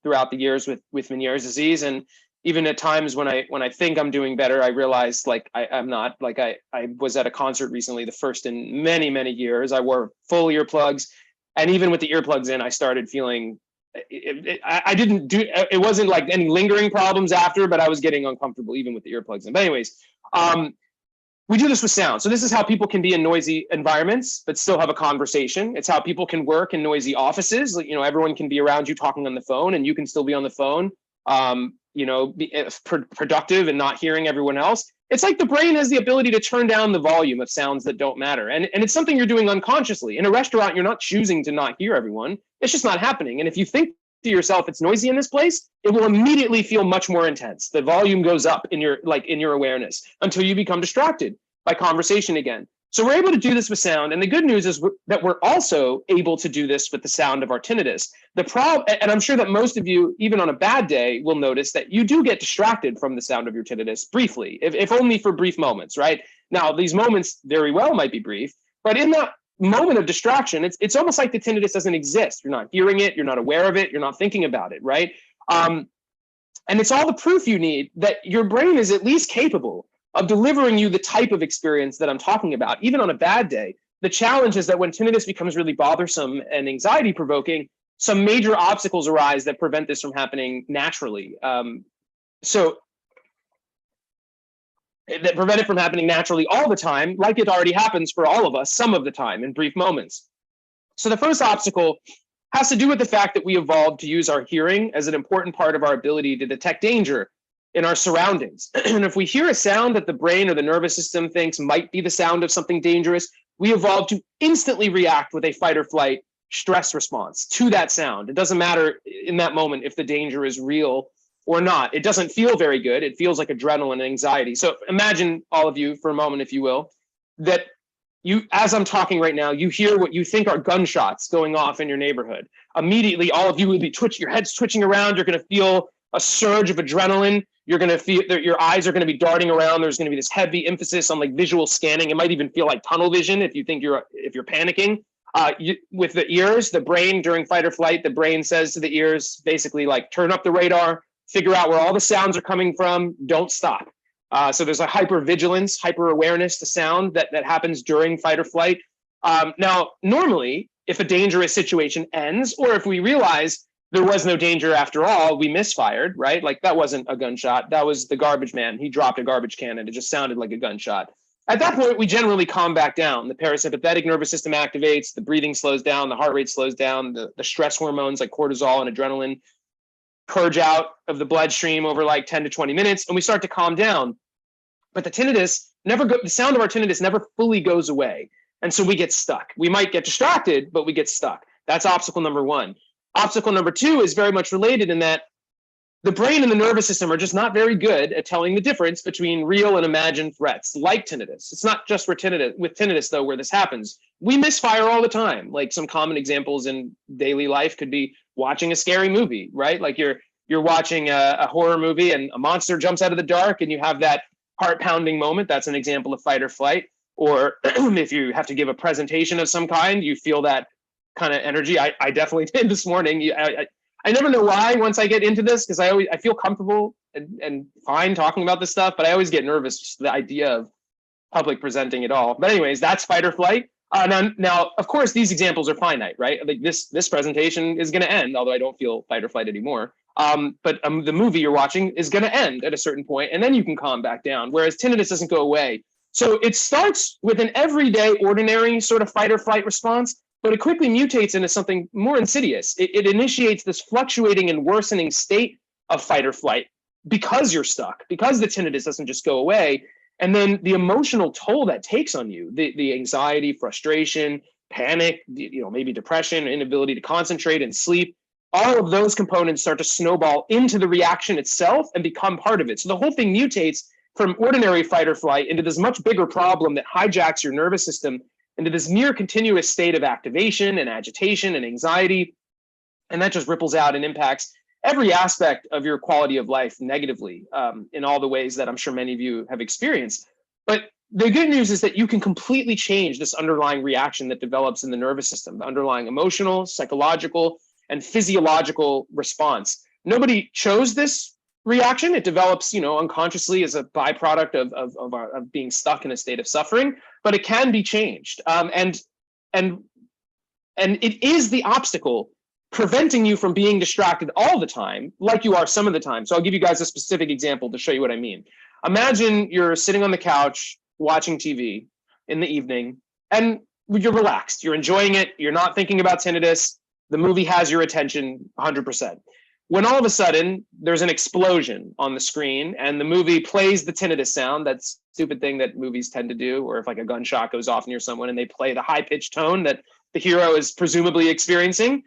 [SPEAKER 2] throughout the years with Meniere's disease. And even at times when I think I'm doing better, I realize like I'm not. Like I was at a concert recently, the first in many, many years. I wore full earplugs. And even with the earplugs in, I started feeling, it wasn't like any lingering problems after, but I was getting uncomfortable even with the earplugs in. But anyways, we do this with sound. So this is how people can be in noisy environments, but still have a conversation. It's how people can work in noisy offices. You know, everyone can be around you talking on the phone and you can still be on the phone, be productive and not hearing everyone else. It's like the brain has the ability to turn down the volume of sounds that don't matter. And it's something you're doing unconsciously. In a restaurant, you're not choosing to not hear everyone. It's just not happening. And if you think to yourself, it's noisy in this place, it will immediately feel much more intense. The volume goes up in your awareness until you become distracted by conversation again. So we're able to do this with sound. And the good news is that we're also able to do this with the sound of our tinnitus. The problem, and I'm sure that most of you, even on a bad day, will notice that you do get distracted from the sound of your tinnitus briefly, if only for brief moments, right? Now, these moments very well might be brief, but in that moment of distraction, it's almost like the tinnitus doesn't exist. You're not hearing it, you're not aware of it, you're not thinking about it, right? And it's all the proof you need that your brain is at least capable of delivering you the type of experience that I'm talking about, even on a bad day. The challenge is that when tinnitus becomes really bothersome and anxiety provoking, some major obstacles arise that prevent this from happening naturally. That prevent it from happening naturally all the time, like it already happens for all of us some of the time in brief moments. So the first obstacle has to do with the fact that we evolved to use our hearing as an important part of our ability to detect danger in our surroundings. And if we hear a sound that the brain or the nervous system thinks might be the sound of something dangerous, we evolved to instantly react with a fight or flight stress response to that sound. It doesn't matter in that moment if the danger is real or not. It doesn't feel very good. It feels like adrenaline and anxiety. So imagine, all of you, for a moment, if you will, that you, as I'm talking right now, you hear what you think are gunshots going off in your neighborhood. Immediately, all of you will be your head's twitching around. You're going to feel a surge of adrenaline. You're going to feel that your eyes are going to be darting around. There's going to be this heavy emphasis on like visual scanning. It might even feel like tunnel vision if you think if you're panicking. With the ears, the brain during fight or flight, the brain says to the ears, basically like turn up the radar, figure out where all the sounds are coming from, don't stop. So there's a hypervigilance, hyper awareness to sound that happens during fight or flight. Now, normally, if a dangerous situation ends, or if we realize there was no danger after all, we misfired, right? Like that wasn't a gunshot. That was the garbage man. He dropped a garbage can and it just sounded like a gunshot. At that point, we generally calm back down. The parasympathetic nervous system activates, the breathing slows down, the heart rate slows down, the stress hormones like cortisol and adrenaline purge out of the bloodstream over like 10 to 20 minutes, and we start to calm down. But the tinnitus the sound of our tinnitus never fully goes away. And so we get stuck. We might get distracted, but we get stuck. That's obstacle number one. Obstacle number two is very much related in that the brain and the nervous system are just not very good at telling the difference between real and imagined threats, like tinnitus. It's not just with tinnitus, though, where this happens. We misfire all the time. Like some common examples in daily life could be watching a scary movie, right? Like you're watching a horror movie and a monster jumps out of the dark and you have that heart-pounding moment. That's an example of fight or flight. Or if you have to give a presentation of some kind, you feel that kind of energy. I definitely did this morning. I never know why once I get into this, because I feel comfortable and fine talking about this stuff, but I always get nervous, just the idea of public presenting it all. But anyways, that's fight or flight. Now, of course, these examples are finite, right? Like this presentation is going to end, although I don't feel fight or flight anymore. But the movie you're watching is going to end at a certain point, and then you can calm back down, whereas tinnitus doesn't go away. So it starts with an everyday, ordinary sort of fight or flight response, but it quickly mutates into something more insidious. It initiates this fluctuating and worsening state of fight or flight because you're stuck, because the tinnitus doesn't just go away. And then the emotional toll that takes on you, the anxiety, frustration, panic, maybe depression, inability to concentrate and sleep, all of those components start to snowball into the reaction itself and become part of it. So the whole thing mutates from ordinary fight or flight into this much bigger problem that hijacks your nervous system into this near continuous state of activation and agitation and anxiety. And that just ripples out and impacts every aspect of your quality of life negatively, in all the ways that I'm sure many of you have experienced. But the good news is that you can completely change this underlying reaction that develops in the nervous system, the underlying emotional, psychological, and physiological response. Nobody chose this reaction. It develops, unconsciously as a byproduct of being stuck in a state of suffering, but it can be changed. And it is the obstacle preventing you from being distracted all the time, like you are some of the time. So I'll give you guys a specific example to show you what I mean. Imagine you're sitting on the couch watching TV in the evening, and you're relaxed. You're enjoying it. You're not thinking about tinnitus. The movie has your attention 100%. When all of a sudden, there's an explosion on the screen, and the movie plays the tinnitus sound, that stupid thing that movies tend to do, or if like a gunshot goes off near someone and they play the high-pitched tone that the hero is presumably experiencing.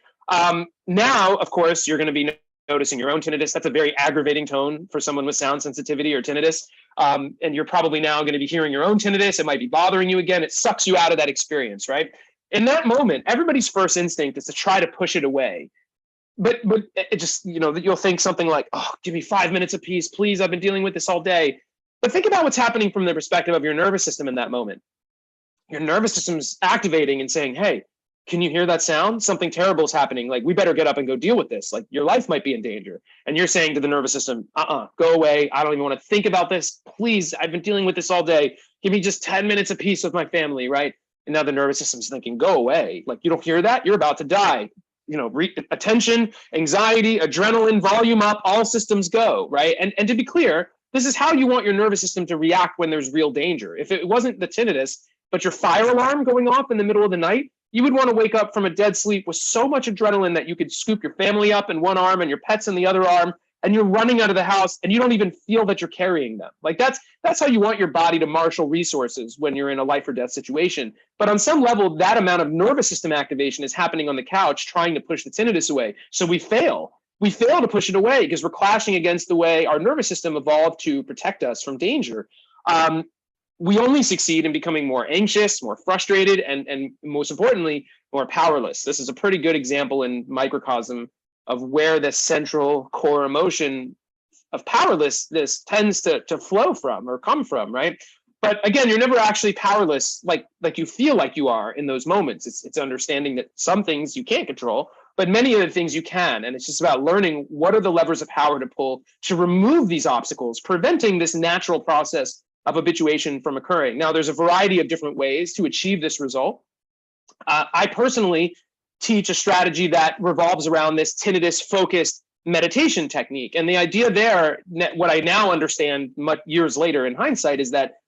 [SPEAKER 2] Now, of course, you're going to be noticing your own tinnitus. That's a very aggravating tone for someone with sound sensitivity or tinnitus. And you're probably now going to be hearing your own tinnitus. It might be bothering you again. It sucks you out of that experience, right? In that moment, everybody's first instinct is to try to push it away. But it just, you'll think something like, oh, give me 5 minutes of peace, please. I've been dealing with this all day. But think about what's happening from the perspective of your nervous system in that moment. Your nervous system's activating and saying, hey, can you hear that sound? Something terrible is happening. Like, we better get up and go deal with this. Like, your life might be in danger. And you're saying to the nervous system, go away. I don't even want to think about this. Please, I've been dealing with this all day. Give me just 10 minutes of peace with my family, right? And now the nervous system's thinking, go away. Like, you don't hear that? You're about to die. Attention, anxiety, adrenaline, volume up, all systems go, right? And to be clear, this is how you want your nervous system to react when there's real danger. If it wasn't the tinnitus, but your fire alarm going off in the middle of the night, you would want to wake up from a dead sleep with so much adrenaline that you could scoop your family up in one arm and your pets in the other arm, and you're running out of the house and you don't even feel that you're carrying them. Like, that's how you want your body to marshal resources when you're in a life or death situation. But on some level, that amount of nervous system activation is happening on the couch trying to push the tinnitus away. So we fail. We fail to push it away because we're clashing against the way our nervous system evolved to protect us from danger. We only succeed in becoming more anxious, more frustrated, and most importantly, more powerless. This is a pretty good example in microcosm of where the central core emotion of powerlessness tends to flow from or come from, right? But again, you're never actually powerless like you feel like you are in those moments. It's understanding that some things you can't control, but many of the things you can. And it's just about learning what are the levers of power to pull to remove these obstacles, preventing this natural process of habituation from occurring. Now, there's a variety of different ways to achieve this result. I personally teach a strategy that revolves around this tinnitus-focused meditation technique. And the idea there, what I now understand much years later in hindsight, is that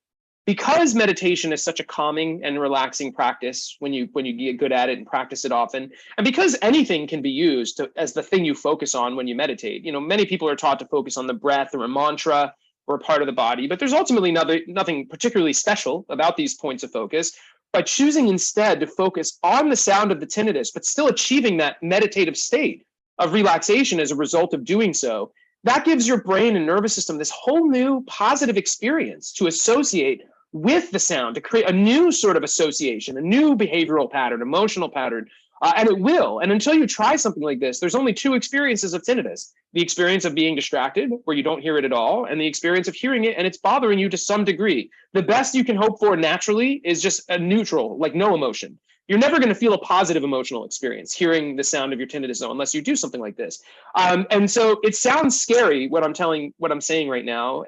[SPEAKER 2] because meditation is such a calming and relaxing practice when you get good at it and practice it often, and because anything can be used as the thing you focus on when you meditate. Many people are taught to focus on the breath or a mantra or a part of the body, but there's ultimately nothing particularly special about these points of focus. By choosing instead to focus on the sound of the tinnitus, but still achieving that meditative state of relaxation as a result of doing so, that gives your brain and nervous system this whole new positive experience to associate with the sound, to create a new sort of association, a new behavioral pattern, emotional pattern, And it will. And until you try something like this, there's only two experiences of tinnitus: the experience of being distracted, where you don't hear it at all, and the experience of hearing it and it's bothering you to some degree. The best you can hope for naturally is just a neutral, like no emotion. You're never going to feel a positive emotional experience hearing the sound of your tinnitus zone unless you do something like this. And so it sounds scary what I'm saying right now,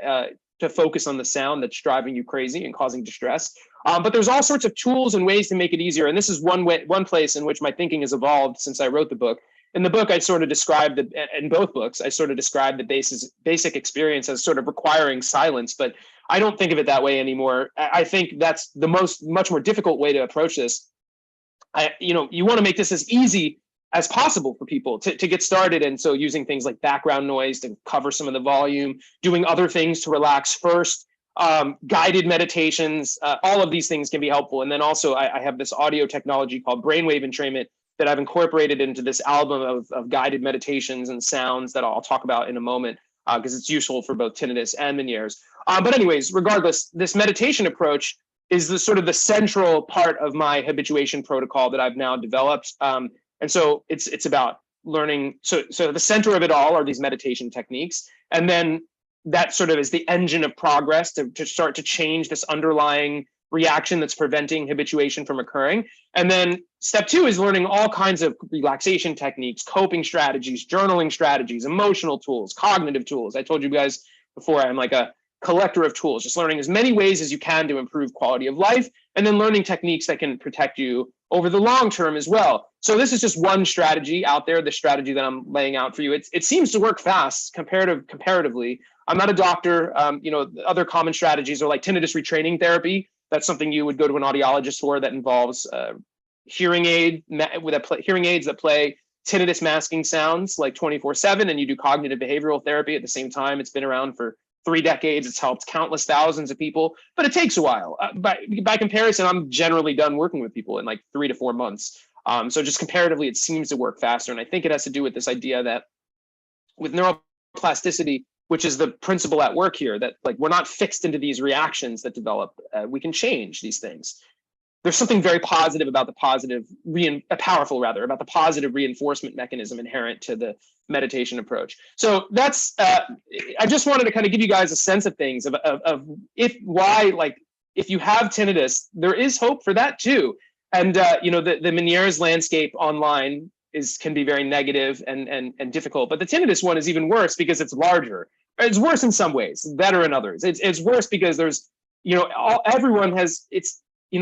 [SPEAKER 2] to focus on the sound that's driving you crazy and causing distress. But there's all sorts of tools and ways to make it easier. And this is one place in which my thinking has evolved since I wrote the book. In the book, I sort of described in both books, I sort of described the basic experience as sort of requiring silence, but I don't think of it that way anymore. I think that's the much more difficult way to approach this. You want to make this as easy as possible for people to get started. And so using things like background noise to cover some of the volume, doing other things to relax first, guided meditations, all of these things can be helpful. And then also I have this audio technology called brainwave entrainment that I've incorporated into this album of guided meditations and sounds that I'll talk about in a moment, because it's useful for both tinnitus and Meniere's. But anyways, regardless, this meditation approach is the sort of the central part of my habituation protocol that I've now developed. And so it's about learning. So the center of it all are these meditation techniques. And then that sort of is the engine of progress to start to change this underlying reaction that's preventing habituation from occurring. And then step two is learning all kinds of relaxation techniques, coping strategies, journaling strategies, emotional tools, cognitive tools. I told you guys before, I'm like a collector of tools, just learning as many ways as you can to improve quality of life, and then learning techniques that can protect you over the long term as well. So this is just one strategy out there, the strategy that I'm laying out for you. It seems to work fast comparatively. I'm not a doctor. Other common strategies are like tinnitus retraining therapy. That's something you would go to an audiologist for, that involves hearing aids that play tinnitus masking sounds like 24/7, and you do cognitive behavioral therapy at the same time. It's been around for 3 decades. It's helped countless thousands of people, but it takes a while. By comparison, I'm generally done working with people in like 3 to 4 months. So just comparatively, it seems to work faster. And I think it has to do with this idea that with neuroplasticity, which is the principle at work here, that like we're not fixed into these reactions that develop. We can change these things. There's something very positive about the powerful about the positive reinforcement mechanism inherent to the meditation approach. So that's, I just wanted to kind of give you guys a sense of things of if you have tinnitus, there is hope for that too. And the Meniere's landscape online can be very negative and difficult, but the tinnitus one is even worse because it's larger. It's worse in some ways, better in others. It's worse because there's,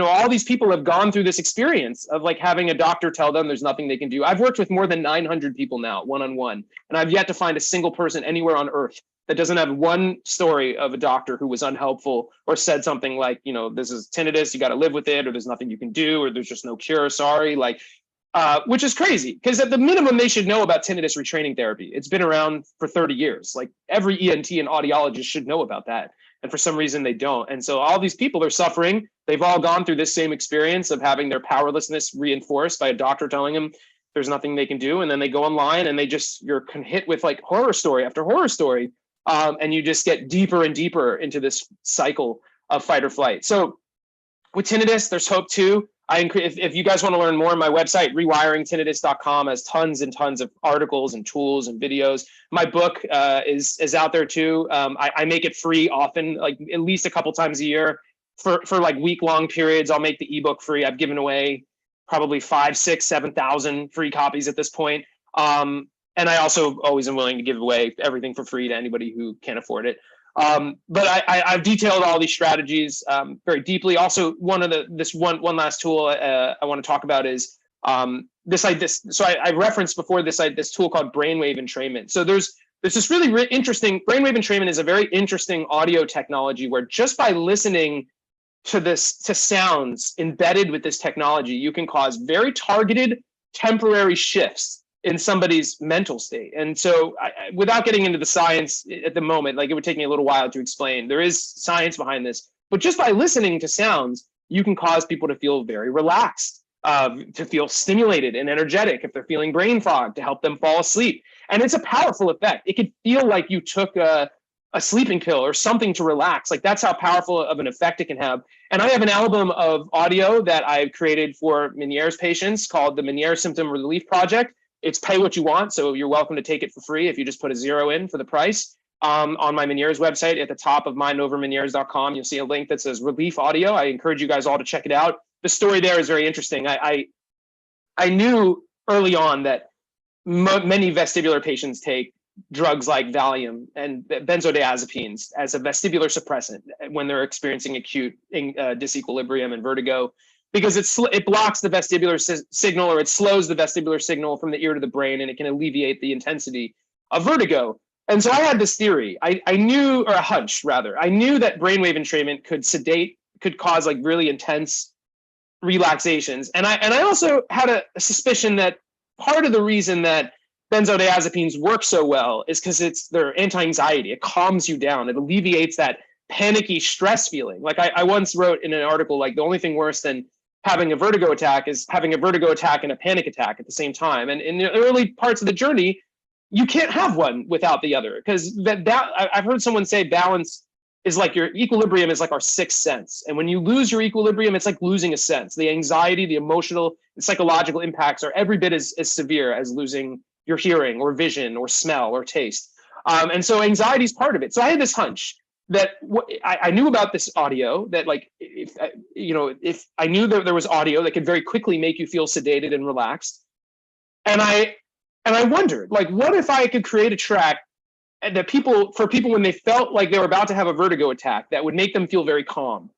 [SPEAKER 2] all these people have gone through this experience of like having a doctor tell them there's nothing they can do. I've worked with more than 900 people now, one-on-one, and I've yet to find a single person anywhere on earth that doesn't have one story of a doctor who was unhelpful or said something like, this is tinnitus, you got to live with it, or there's nothing you can do, or there's just no cure, sorry. Which is crazy, because at the minimum, they should know about tinnitus retraining therapy. It's been around for 30 years. Like every ENT and audiologist should know about that. And for some reason they don't. And so all these people are suffering. They've all gone through this same experience of having their powerlessness reinforced by a doctor telling them there's nothing they can do. And then they go online and you're hit with like horror story after horror story. And you just get deeper and deeper into this cycle of fight or flight. So with tinnitus, there's hope too. If you guys want to learn more, my website, rewiringtinnitus.com, has tons and tons of articles and tools and videos. My book is out there too. I make it free often, like at least a couple times a year for like week-long periods. I'll make the ebook free. I've given away probably 5,000, 6,000, 7,000 free copies at this point. And I also always am willing to give away everything for free to anybody who can't afford it. But I've detailed all these strategies very deeply. Also, one last tool I want to talk about is this. So I referenced before this tool called brainwave entrainment. So there's this really interesting brainwave entrainment is a very interesting audio technology where just by listening to sounds embedded with this technology, you can cause very targeted temporary shifts in somebody's mental state. And so without getting into the science at the moment, like it would take me a little while to explain, there is science behind this, but just by listening to sounds, you can cause people to feel very relaxed, to feel stimulated and energetic if they're feeling brain fog, to help them fall asleep. And it's a powerful effect. It could feel like you took a a sleeping pill or something to relax. Like that's how powerful of an effect it can have. And I have an album of audio that I've created for Meniere's patients called the Meniere Symptom Relief Project. It's pay what you want, so you're welcome to take it for free if you just put a 0 in for the price. On my Meniere's website at the top of mindovermenieres.com, you'll see a link that says Relief Audio. I encourage you guys all to check it out. The story there is very interesting. I knew early on that many vestibular patients take drugs like Valium and benzodiazepines as a vestibular suppressant when they're experiencing acute disequilibrium and vertigo, because it blocks the vestibular signal, or it slows the vestibular signal from the ear to the brain, and it can alleviate the intensity of vertigo. And so I had this theory. I knew, or a hunch rather, I knew that brainwave entrainment could cause like really intense relaxations. And I also had a suspicion that part of the reason that benzodiazepines work so well is because they're anti-anxiety. It calms you down. It alleviates that panicky stress feeling. Like I once wrote in an article, like the only thing worse than having a vertigo attack is having a vertigo attack and a panic attack at the same time. And in the early parts of the journey, you can't have one without the other, because I've heard someone say balance is like your equilibrium is like our sixth sense. And when you lose your equilibrium, it's like losing a sense. The anxiety, the emotional and psychological impacts are every bit as severe as losing your hearing or vision or smell or taste. And so anxiety is part of it. So I had this hunch that I knew about this audio, that like, if I knew that there was audio that could very quickly make you feel sedated and relaxed. And I wondered, like, what if I could create a track that for people when they felt like they were about to have a vertigo attack that would make them feel very calm?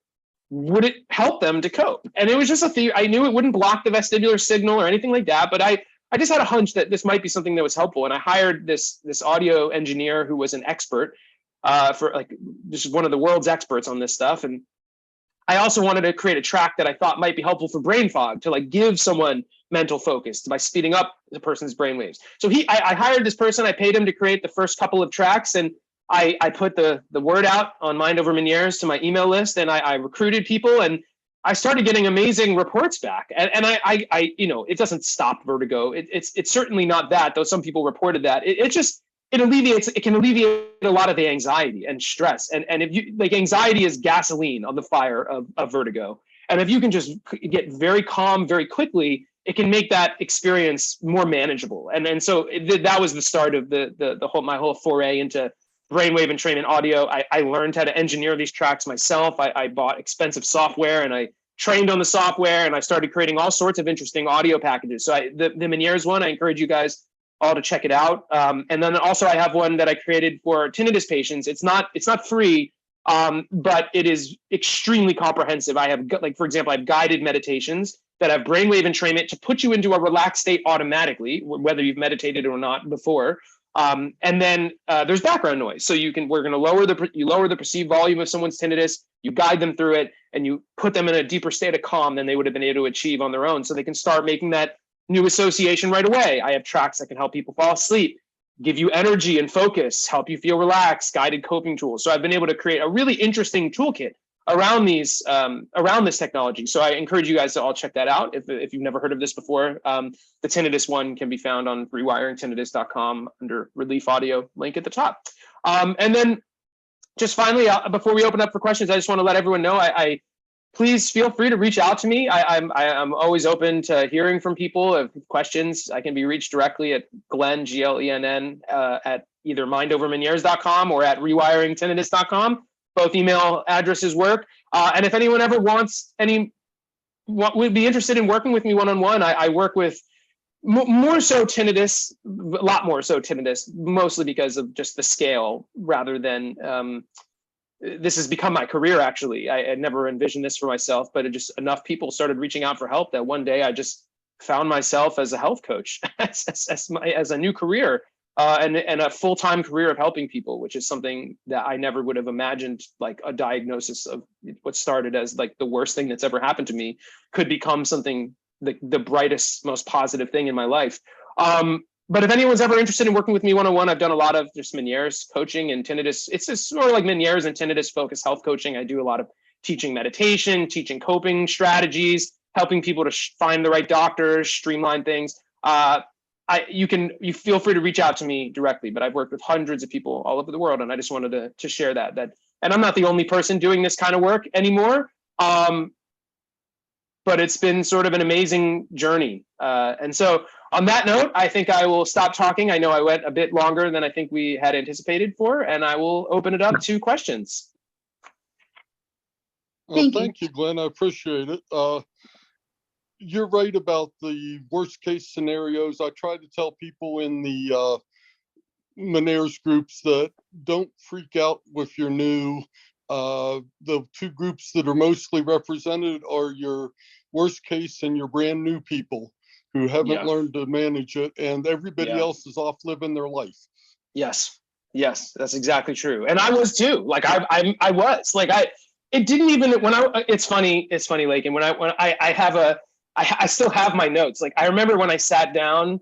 [SPEAKER 2] Would it help them to cope? And it was just a theory. I knew it wouldn't block the vestibular signal or anything like that, but I just had a hunch that this might be something that was helpful. And I hired this audio engineer who was an expert this is one of the world's experts on this stuff. And I also wanted to create a track that I thought might be helpful for brain fog, to like give someone mental focus by speeding up the person's brain waves. So I hired this person. I paid him to create the first couple of tracks, and I put the word out on Mind Over Meniere's to my email list, and I recruited people, and I started getting amazing reports back. And I it doesn't stop vertigo. It's certainly not that, though some people reported that. It can alleviate a lot of the anxiety and stress. And if you like, anxiety is gasoline on the fire of vertigo. And if you can just get very calm very quickly, it can make that experience more manageable. And so that was the start of my whole foray into brainwave entrainment audio. I learned how to engineer these tracks myself. I bought expensive software, and I trained on the software, and I started creating all sorts of interesting audio packages. So the Meniere's one, I encourage you guys all to check it out. And then also I have one that I created for tinnitus patients. It's not free, but it is extremely comprehensive. I have, like, for example, I have guided meditations that have brainwave entrainment to put you into a relaxed state automatically, whether you've meditated or not before. And then there's background noise. So we're going to lower the perceived volume of someone's tinnitus. You guide them through it, and you put them in a deeper state of calm than they would have been able to achieve on their own. So they can start making that new association right away. I have tracks that can help people fall asleep, give you energy and focus, help you feel relaxed, guided coping tools. So I've been able to create a really interesting toolkit around this technology. So I encourage you guys to all check that out if you've never heard of this before. The tinnitus one can be found on rewiringtinnitus.com under Relief Audio, link at the top. And then just finally, before we open up for questions, I just want to let everyone know, please feel free to reach out to me. I'm always open to hearing from people. If questions, I can be reached directly at Glenn, Glenn, at either mindovermenieres.com or at rewiringtinnitus.com. Both email addresses work. And if anyone ever would be interested in working with me one-on-one, I work with more so tinnitus, a lot more so tinnitus, mostly because of just the scale rather than this has become my career, actually. I had never envisioned this for myself, but enough people started reaching out for help that one day I just found myself as a health coach, as a new career, and a full-time career of helping people, which is something that I never would have imagined. Like a diagnosis of what started as like the worst thing that's ever happened to me could become something like the brightest, most positive thing in my life. But if anyone's ever interested in working with me one-on-one, I've done a lot of just Meniere's coaching and tinnitus. It's just more like Meniere's and tinnitus focused health coaching. I do a lot of teaching meditation, teaching coping strategies, helping people to find the right doctors, streamline things. I you feel free to reach out to me directly, but I've worked with hundreds of people all over the world, and I just wanted to share that, and I'm not the only person doing this kind of work anymore. But it's been sort of an amazing journey. And so on that note, I think I will stop talking. I know I went a bit longer than I think we had anticipated for, and I will open it up to questions.
[SPEAKER 1] Well, thank you, Glenn. I appreciate it. You're right about the worst case scenarios. I try to tell people in the Meniere's groups that don't freak out if you're new. The two groups that are mostly represented are your worst case and your brand new people who haven't learned to manage it, and everybody else is off living their life. Yes,
[SPEAKER 2] that's exactly true. And I was too. Like I was like it didn't even it's funny, Lakin, I still have my notes. Like I remember when I sat down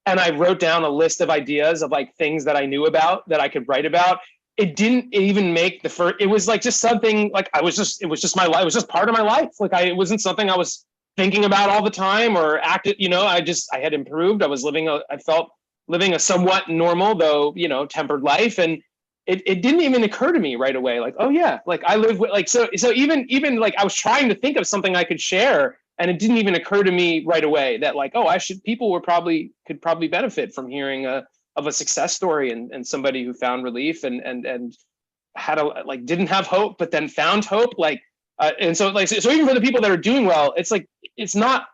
[SPEAKER 2] and I wrote down a list of ideas of like things that I knew about that I could write about. It didn't even make the first. It was like just something like it was just my life. It was just part of my life. Like it wasn't something I was thinking about all the time or acted. I had improved. I felt living a somewhat normal, though tempered life, and it didn't even occur to me right away. Like, oh yeah, like I live with so even like I was trying to think of something I could share, and it didn't even occur to me right away that like, oh, people could probably benefit from hearing of a success story and somebody who found relief and had didn't have hope but then found hope, and so even for the people that are doing well, it's like it's not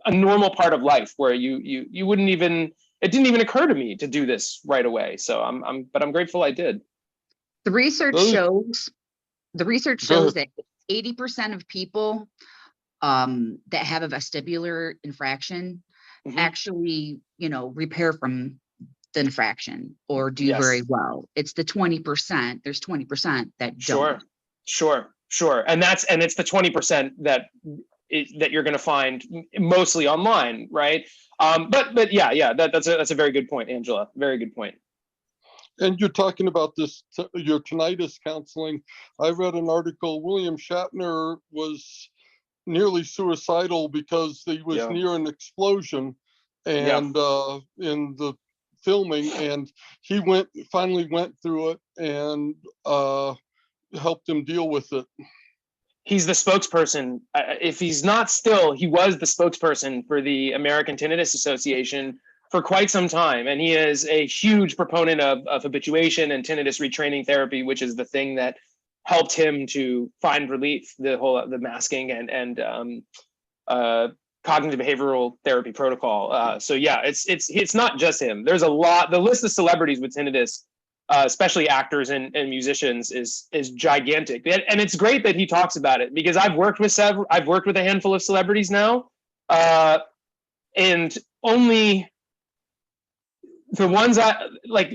[SPEAKER 2] a normal part of life where you wouldn't even, it didn't even occur to me to do this right away. So I'm grateful I did.
[SPEAKER 3] The research shows that 80% of people that have a vestibular infraction actually repair from the infraction or do very well. It's the 20%. There's 20% that don't.
[SPEAKER 2] Sure. And it's the 20% that you're going to find mostly online, right? But yeah, that's a very good point, Angela. Very good point.
[SPEAKER 1] And you're talking about this, your tinnitus counseling. I read an article, William Shatner was nearly suicidal because he was near an explosion and in the filming, and he finally went through it and helped him deal with it.
[SPEAKER 2] He's the spokesperson. If he's not still, he was the spokesperson for the American Tinnitus Association for quite some time. And he is a huge proponent of habituation and tinnitus retraining therapy, which is the thing that helped him to find relief, the masking and cognitive behavioral therapy protocol. So yeah, it's not just him. There's a lot. The list of celebrities with tinnitus, especially actors and musicians, is gigantic. And it's great that he talks about it, because I've worked with a handful of celebrities now, and only the ones like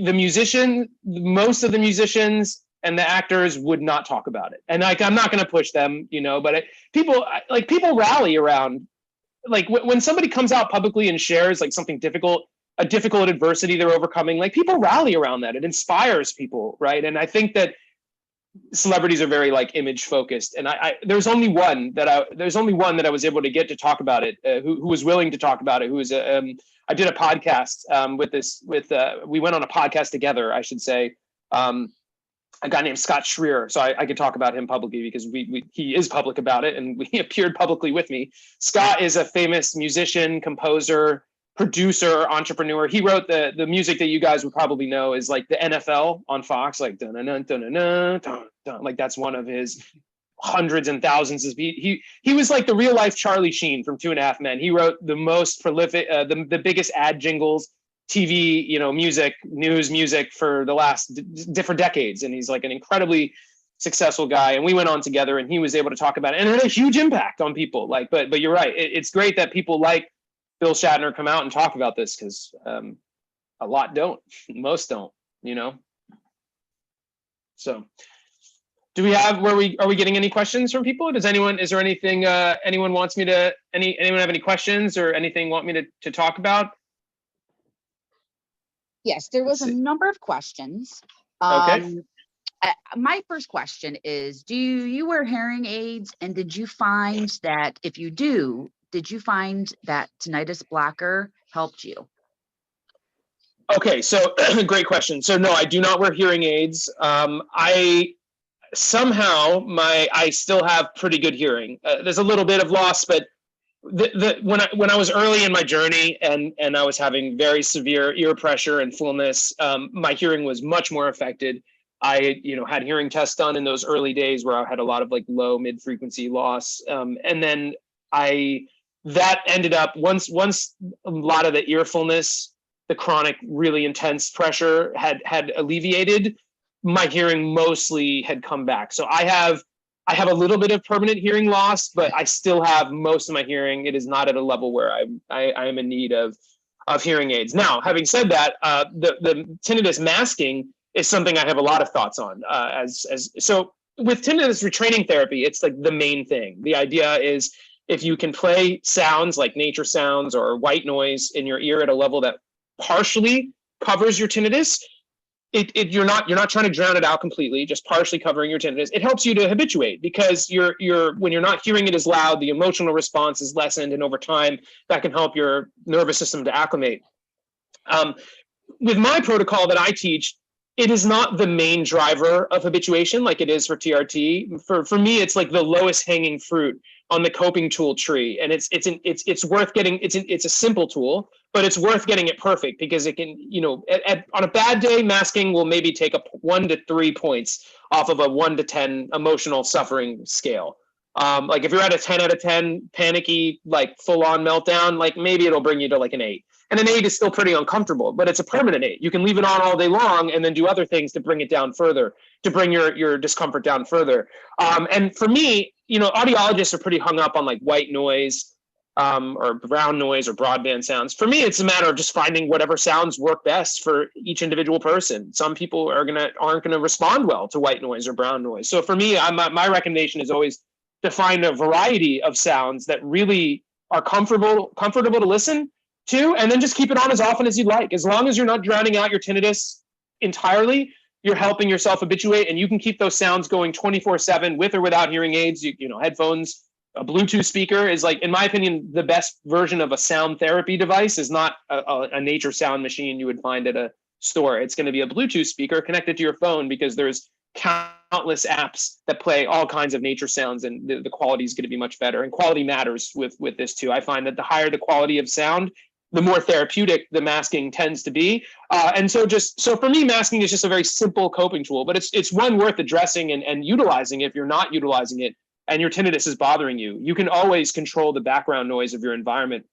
[SPEAKER 2] most of the musicians and the actors would not talk about it. And I'm not going to push them, but people rally around, like when somebody comes out publicly and shares like something difficult, a difficult adversity they're overcoming, like people rally around that. It inspires people, right? And I think that celebrities are very like image focused, and there's only one that I was able to get to talk about it, who was willing to talk about it, who was I did a podcast we went on a podcast together, I should say, a guy named Scott Schreer. So I could talk about him publicly because he is public about it, and he appeared publicly with me. Scott is a famous musician, composer, producer, entrepreneur. He wrote the music that you guys would probably know is like the NFL on Fox, like dun dun dun dun dun dun dun. Like that's one of his hundreds and thousands of he was like the real life Charlie Sheen from 2.5 Men. He wrote the most prolific, the biggest ad jingles, TV, music, news music for the last different decades, and he's like an incredibly successful guy. And we went on together, and he was able to talk about it, and it had a huge impact on people. Like, but you're right. It's great that people like Bill Shatner come out and talk about this, because a lot don't, most don't, So do we have, are we getting any questions from people? Is there anything anyone wants me to, anyone have any questions or anything want me to talk about?
[SPEAKER 3] Yes, there was a number of questions.
[SPEAKER 2] Okay.
[SPEAKER 3] My first question is, do you wear hearing aids? And did you find that if you do, did you find that tinnitus blocker helped you?
[SPEAKER 2] Okay, so great question. So no, I do not wear hearing aids. I somehow I still have pretty good hearing. There's a little bit of loss, but when I was early in my journey and I was having very severe ear pressure and fullness, my hearing was much more affected. I had hearing tests done in those early days where I had a lot of like low mid frequency loss, and then that ended up once a lot of the ear fullness, the chronic really intense pressure had alleviated, my hearing mostly had come back. So I have a little bit of permanent hearing loss, but I still have most of my hearing. It is not at a level where I am in need of hearing aids. Now, having said that, the tinnitus masking is something I have a lot of thoughts on. So with tinnitus retraining therapy, it's like the main thing. The idea is if you can play sounds like nature sounds or white noise in your ear at a level that partially covers your tinnitus, you're not trying to drown it out completely, just partially covering your tinnitus. It helps you to habituate because when you're not hearing it as loud, the emotional response is lessened, and over time that can help your nervous system to acclimate. With my protocol that I teach, it is not the main driver of habituation like it is for TRT. For me, it's like the lowest hanging fruit on the coping tool tree, and it's worth getting. It's a simple tool, but it's worth getting it perfect because it can, on a bad day, masking will maybe take up 1 to 3 points off of a 1 to 10 emotional suffering scale. Like if you're at a 10 out of 10 panicky, like full on meltdown, like maybe it'll bring you to like an 8. And an 8 is still pretty uncomfortable, but it's a permanent 8. You can leave it on all day long and then do other things to bring it down further, to bring your discomfort down further. And for me, audiologists are pretty hung up on like white noise, or brown noise or broadband sounds. For me, it's a matter of just finding whatever sounds work best for each individual person. Some people aren't gonna respond well to white noise or brown noise. So for me, my recommendation is always to find a variety of sounds that really are comfortable to listen to, and then just keep it on as often as you'd like. As long as you're not drowning out your tinnitus entirely, you're helping yourself habituate, and you can keep those sounds going 24/7 with or without hearing aids. Headphones, a Bluetooth speaker is, like, in my opinion, the best version of a sound therapy device is not a nature sound machine you would find at a store. It's going to be a Bluetooth speaker connected to your phone, because there's countless apps that play all kinds of nature sounds, and the quality is going to be much better. And quality matters with this too. I find that the higher the quality of sound, the more therapeutic the masking tends to be. And so for me, masking is just a very simple coping tool, but it's one worth addressing and utilizing. If you're not utilizing it and your tinnitus is bothering you, you can always control the background noise of your environment.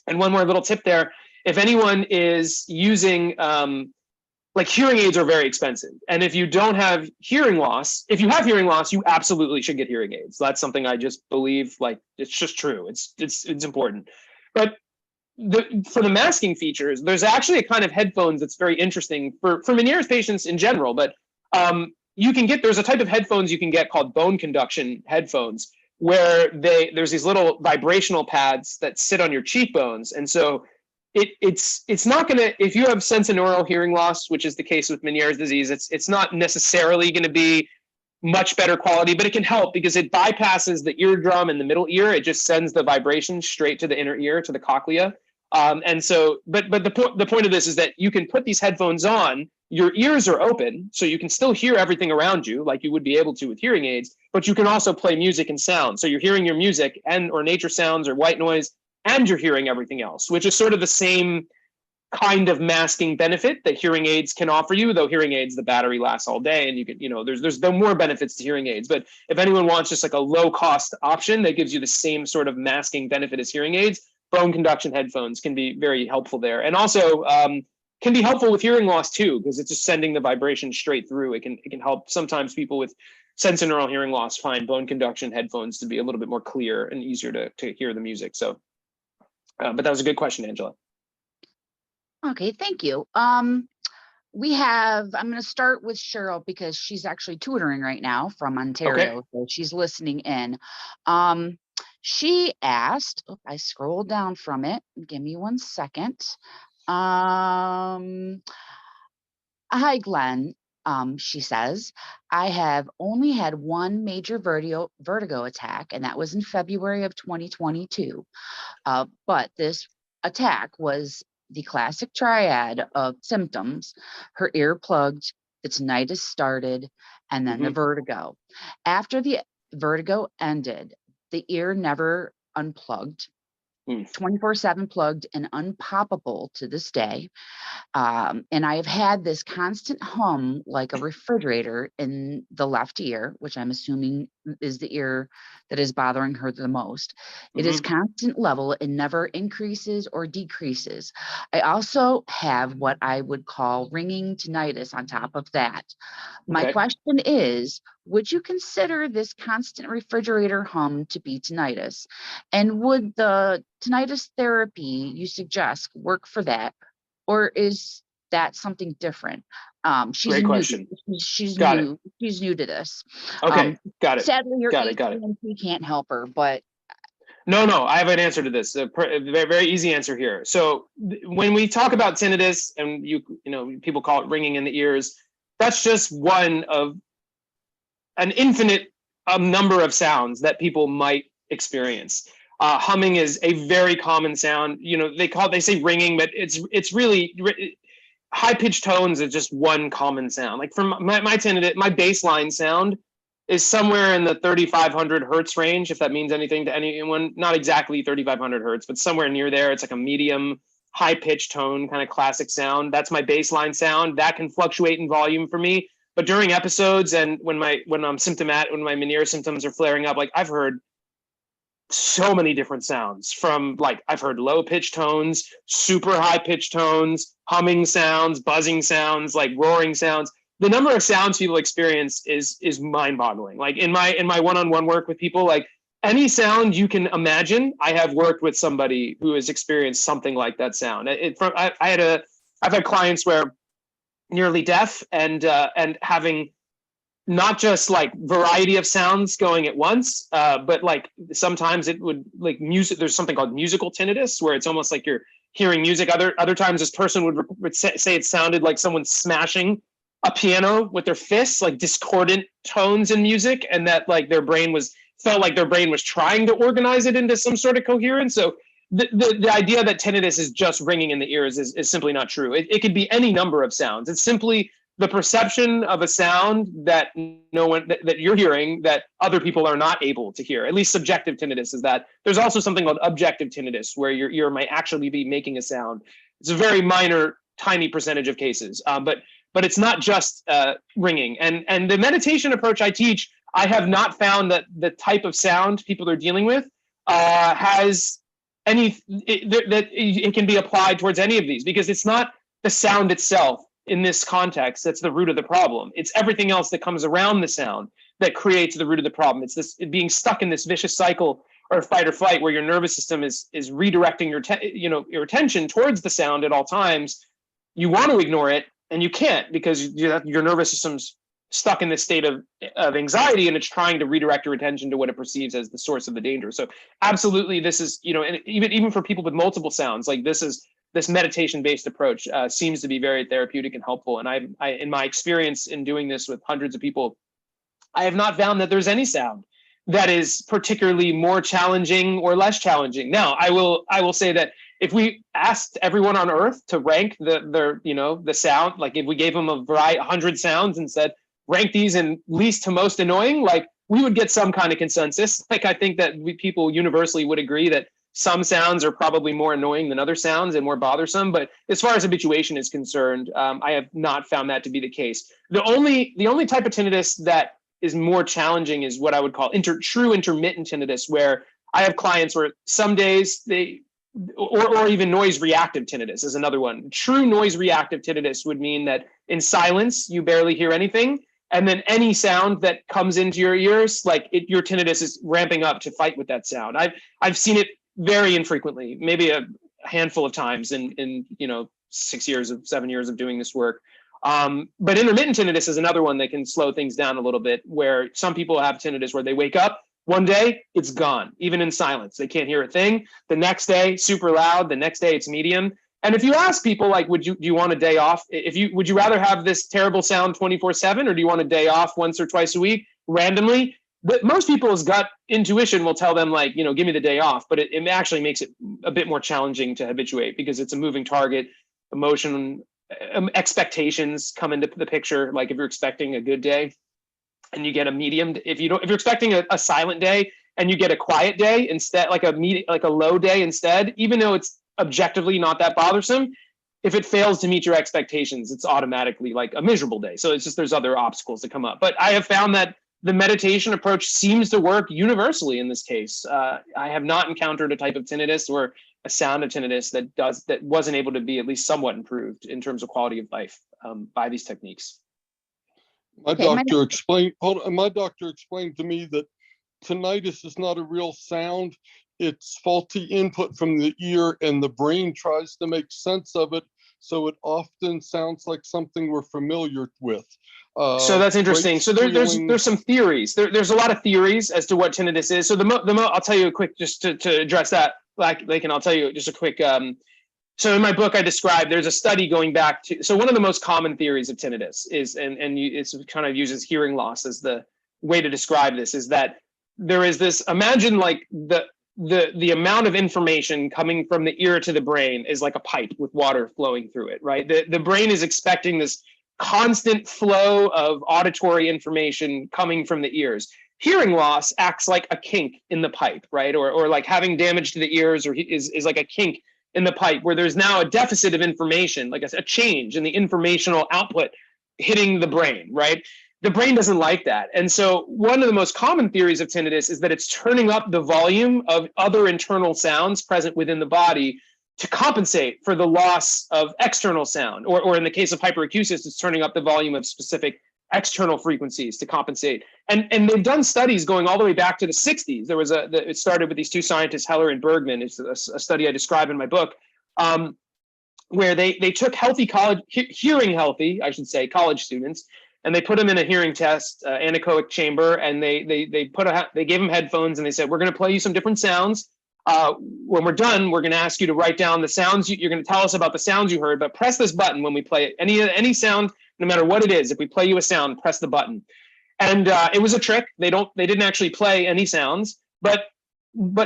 [SPEAKER 2] And one more little tip there: if anyone is using, like, hearing aids are very expensive. And if you don't have hearing loss, if you have hearing loss, you absolutely should get hearing aids. That's something I just believe, like, it's just true. It's important. But for the masking features, there's actually a kind of headphones that's very interesting for Meniere's patients in general. But there's a type of headphones you can get called bone conduction headphones, where there's these little vibrational pads that sit on your cheekbones. And so it's not going to, if you have sensorineural hearing loss, which is the case with Meniere's disease, it's not necessarily going to be much better quality, but it can help because it bypasses the eardrum and the middle ear. It just sends the vibration straight to the inner ear, to the cochlea. And so, but the point of this is that you can put these headphones on, your ears are open, so you can still hear everything around you like you would be able to with hearing aids, but you can also play music and sound. So you're hearing your music or nature sounds or white noise, and you're hearing everything else, which is sort of the same kind of masking benefit that hearing aids can offer you, though hearing aids, the battery lasts all day, and you can, there's more benefits to hearing aids. But if anyone wants just like a low cost option that gives you the same sort of masking benefit as hearing aids, bone conduction headphones can be very helpful there. And also can be helpful with hearing loss too, because it's just sending the vibration straight through. It can help sometimes people with sensorineural hearing loss find bone conduction headphones to be a little bit more clear and easier to hear the music. So, but that was a good question, Angela.
[SPEAKER 3] Okay, thank you. I'm going to start with Cheryl because she's actually tutoring right now from Ontario. Okay. So she's listening in. She asked, I scrolled down from it. Give me 1 second. Hi, Glenn. She says, I have only had one major vertigo attack, and that was in February of 2022. But this attack was the classic triad of symptoms, her ear plugged, the tinnitus started, and then the vertigo. After the vertigo ended, the ear never unplugged, 24/7 plugged and unpoppable to this day. And I have had this constant hum like a refrigerator in the left ear, which I'm assuming is the ear that is bothering her the most. It is constant level and never increases or decreases. I also have what I would call ringing tinnitus on top of that. My question is, would you consider this constant refrigerator hum to be tinnitus? And would the tinnitus therapy you suggest work for that? Or is that something different? She's
[SPEAKER 2] Great
[SPEAKER 3] new.
[SPEAKER 2] question.
[SPEAKER 3] She's
[SPEAKER 2] Got
[SPEAKER 3] new. She's new to this.
[SPEAKER 2] Okay, got it.
[SPEAKER 3] Sadly, your
[SPEAKER 2] Got it.
[SPEAKER 3] AT&T can't help her, but
[SPEAKER 2] No, I have an answer to this. A very, very easy answer here. So when we talk about tinnitus, and you know, people call it ringing in the ears, that's just one of an infinite number of sounds that people might experience. Humming is a very common sound. You know, they say ringing, but it's really high pitched tones is just one common sound. Like from my tinnitus, my baseline sound is somewhere in the 3,500 hertz range, if that means anything to anyone. Not exactly 3,500 hertz, but somewhere near there. It's like a medium high pitched tone, kind of classic sound. That's my baseline sound. That can fluctuate in volume for me. But during episodes and when I'm symptomatic, when my Meniere symptoms are flaring up, like I've heard so many different sounds from, like, I've heard low pitched tones, super high pitched tones, humming sounds, buzzing sounds, like roaring sounds. The number of sounds people experience is mind boggling. Like in my one-on-one work with people, like any sound you can imagine, I have worked with somebody who has experienced something like that sound. I've had clients where nearly deaf and having not just like variety of sounds going at once, but like sometimes it would like music. There's something called musical tinnitus where it's almost like you're hearing music. Other times this person would say it sounded like someone smashing a piano with their fists, like discordant tones in music, and that like felt like their brain was trying to organize it into some sort of coherence. So the idea that tinnitus is just ringing in the ears is simply not true. It could be any number of sounds. It's simply the perception of a sound that that you're hearing that other people are not able to hear. At least subjective tinnitus is that. There's also something called objective tinnitus where your ear might actually be making a sound. It's a very minor, tiny percentage of cases, but it's not just ringing. And the meditation approach I teach, I have not found that the type of sound people are dealing with has that it can be applied towards any of these, because it's not the sound itself in this context that's the root of the problem. It's everything else that comes around the sound that creates the root of the problem. It's this being stuck in this vicious cycle or fight or flight where your nervous system is redirecting your attention towards the sound at all times. You want to ignore it and you can't, because your nervous system's stuck in this state of anxiety, and it's trying to redirect your attention to what it perceives as the source of the danger. So absolutely, this is, and even for people with multiple sounds, like this meditation-based approach seems to be very therapeutic and helpful. And I, in my experience in doing this with hundreds of people, I have not found that there's any sound that is particularly more challenging or less challenging. Now, I will say that if we asked everyone on Earth to rank the sound, like if we gave them a variety, 100 sounds and said, rank these in least to most annoying, like we would get some kind of consensus. Like I think that people universally would agree that some sounds are probably more annoying than other sounds and more bothersome. But as far as habituation is concerned, I have not found that to be the case. The only type of tinnitus that is more challenging is what I would call true intermittent tinnitus, where I have clients where some days or even noise reactive tinnitus is another one. True noise reactive tinnitus would mean that in silence, you barely hear anything. And then any sound that comes into your ears, like your tinnitus is ramping up to fight with that sound. I've seen it very infrequently, maybe a handful of times in 7 years of doing this work. But intermittent tinnitus is another one that can slow things down a little bit, where some people have tinnitus where they wake up one day, it's gone, even in silence. They can't hear a thing. The next day, super loud. The next day, it's medium. And if you ask people, like, do you want a day off? Would you rather have this terrible sound 24/7, or do you want a day off once or twice a week randomly? most people's gut intuition will tell them like, give me the day off, but it actually makes it a bit more challenging to habituate because it's a moving target. Emotion, expectations come into the picture. Like if you're expecting a good day and you get a medium, if you're expecting a silent day and you get a quiet day instead, like a low day instead, even though it's objectively not that bothersome, if it fails to meet your expectations, it's automatically like a miserable day. So it's just, there's other obstacles that come up. But I have found that the meditation approach seems to work universally in this case. I have not encountered a type of tinnitus or a sound of tinnitus that wasn't able to be at least somewhat improved in terms of quality of life by these techniques.
[SPEAKER 1] My doctor explained to me that tinnitus is not a real sound. It's faulty input from the ear, and the brain tries to make sense of it. So it often sounds like something we're familiar with.
[SPEAKER 2] So that's interesting. So there's some theories. There's a lot of theories as to what tinnitus is. So I'll tell you a quick, just to address that, and I'll tell you just a quick. So in my book, I described, there's a study going back to, so one of the most common theories of tinnitus is, it's kind of uses hearing loss as the way to describe this, is that there is this, imagine like the amount of information coming from the ear to the brain is like a pipe with water flowing through it, right? The brain is expecting this constant flow of auditory information coming from the ears. Hearing loss acts like a kink in the pipe, right? Or like having damage to the ears is like a kink in the pipe where there's now a deficit of information, like a change in the informational output hitting the brain, right? The brain doesn't like that. And so one of the most common theories of tinnitus is that it's turning up the volume of other internal sounds present within the body to compensate for the loss of external sound. Or in the case of hyperacusis, it's turning up the volume of specific external frequencies to compensate. And they've done studies going all the way back to the 60s. There was it started with these two scientists, Heller and Bergman. It's a study I describe in my book, where they took hearing healthy, I should say, college students, and they put them in a hearing test, anechoic chamber, and they gave them headphones, and they said, we're going to play you some different sounds. When we're done, we're going to ask you to write down the sounds. You're going to tell us about the sounds you heard, but press this button when we play it. Any sound, no matter what it is. If we play you a sound, press the button. And it was a trick. They didn't actually play any sounds, but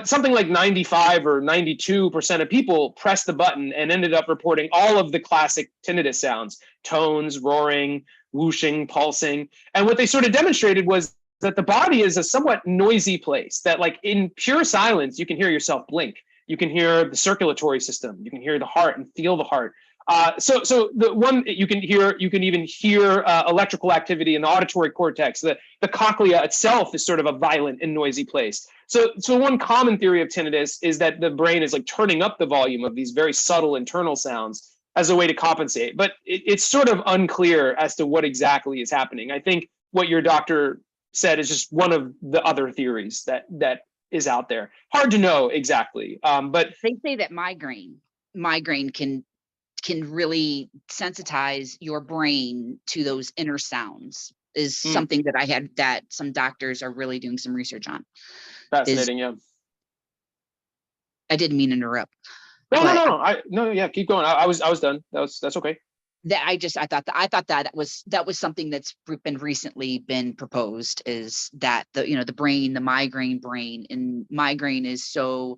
[SPEAKER 2] something like 95 or 92% of people pressed the button and ended up reporting all of the classic tinnitus sounds: tones, roaring, whooshing, pulsing. And what they sort of demonstrated was that the body is a somewhat noisy place, that like in pure silence, you can hear yourself blink. You can hear the circulatory system. You can hear the heart and feel the heart. So the one you can even hear electrical activity in the auditory cortex. The cochlea itself is sort of a violent and noisy place. So one common theory of tinnitus is that the brain is like turning up the volume of these very subtle internal sounds as a way to compensate. But it's sort of unclear as to what exactly is happening. I think what your doctor said is just one of the other theories that is out there. Hard to know exactly. But
[SPEAKER 3] they say that migraine can really sensitize your brain to those inner sounds, is something that I had, that some doctors are really doing some research on.
[SPEAKER 2] Fascinating, yeah.
[SPEAKER 3] I didn't mean to interrupt.
[SPEAKER 2] No, yeah, keep going. I was done. That's okay.
[SPEAKER 3] I thought that was something that's been recently been proposed, is that the brain, the migraine brain, and migraine is so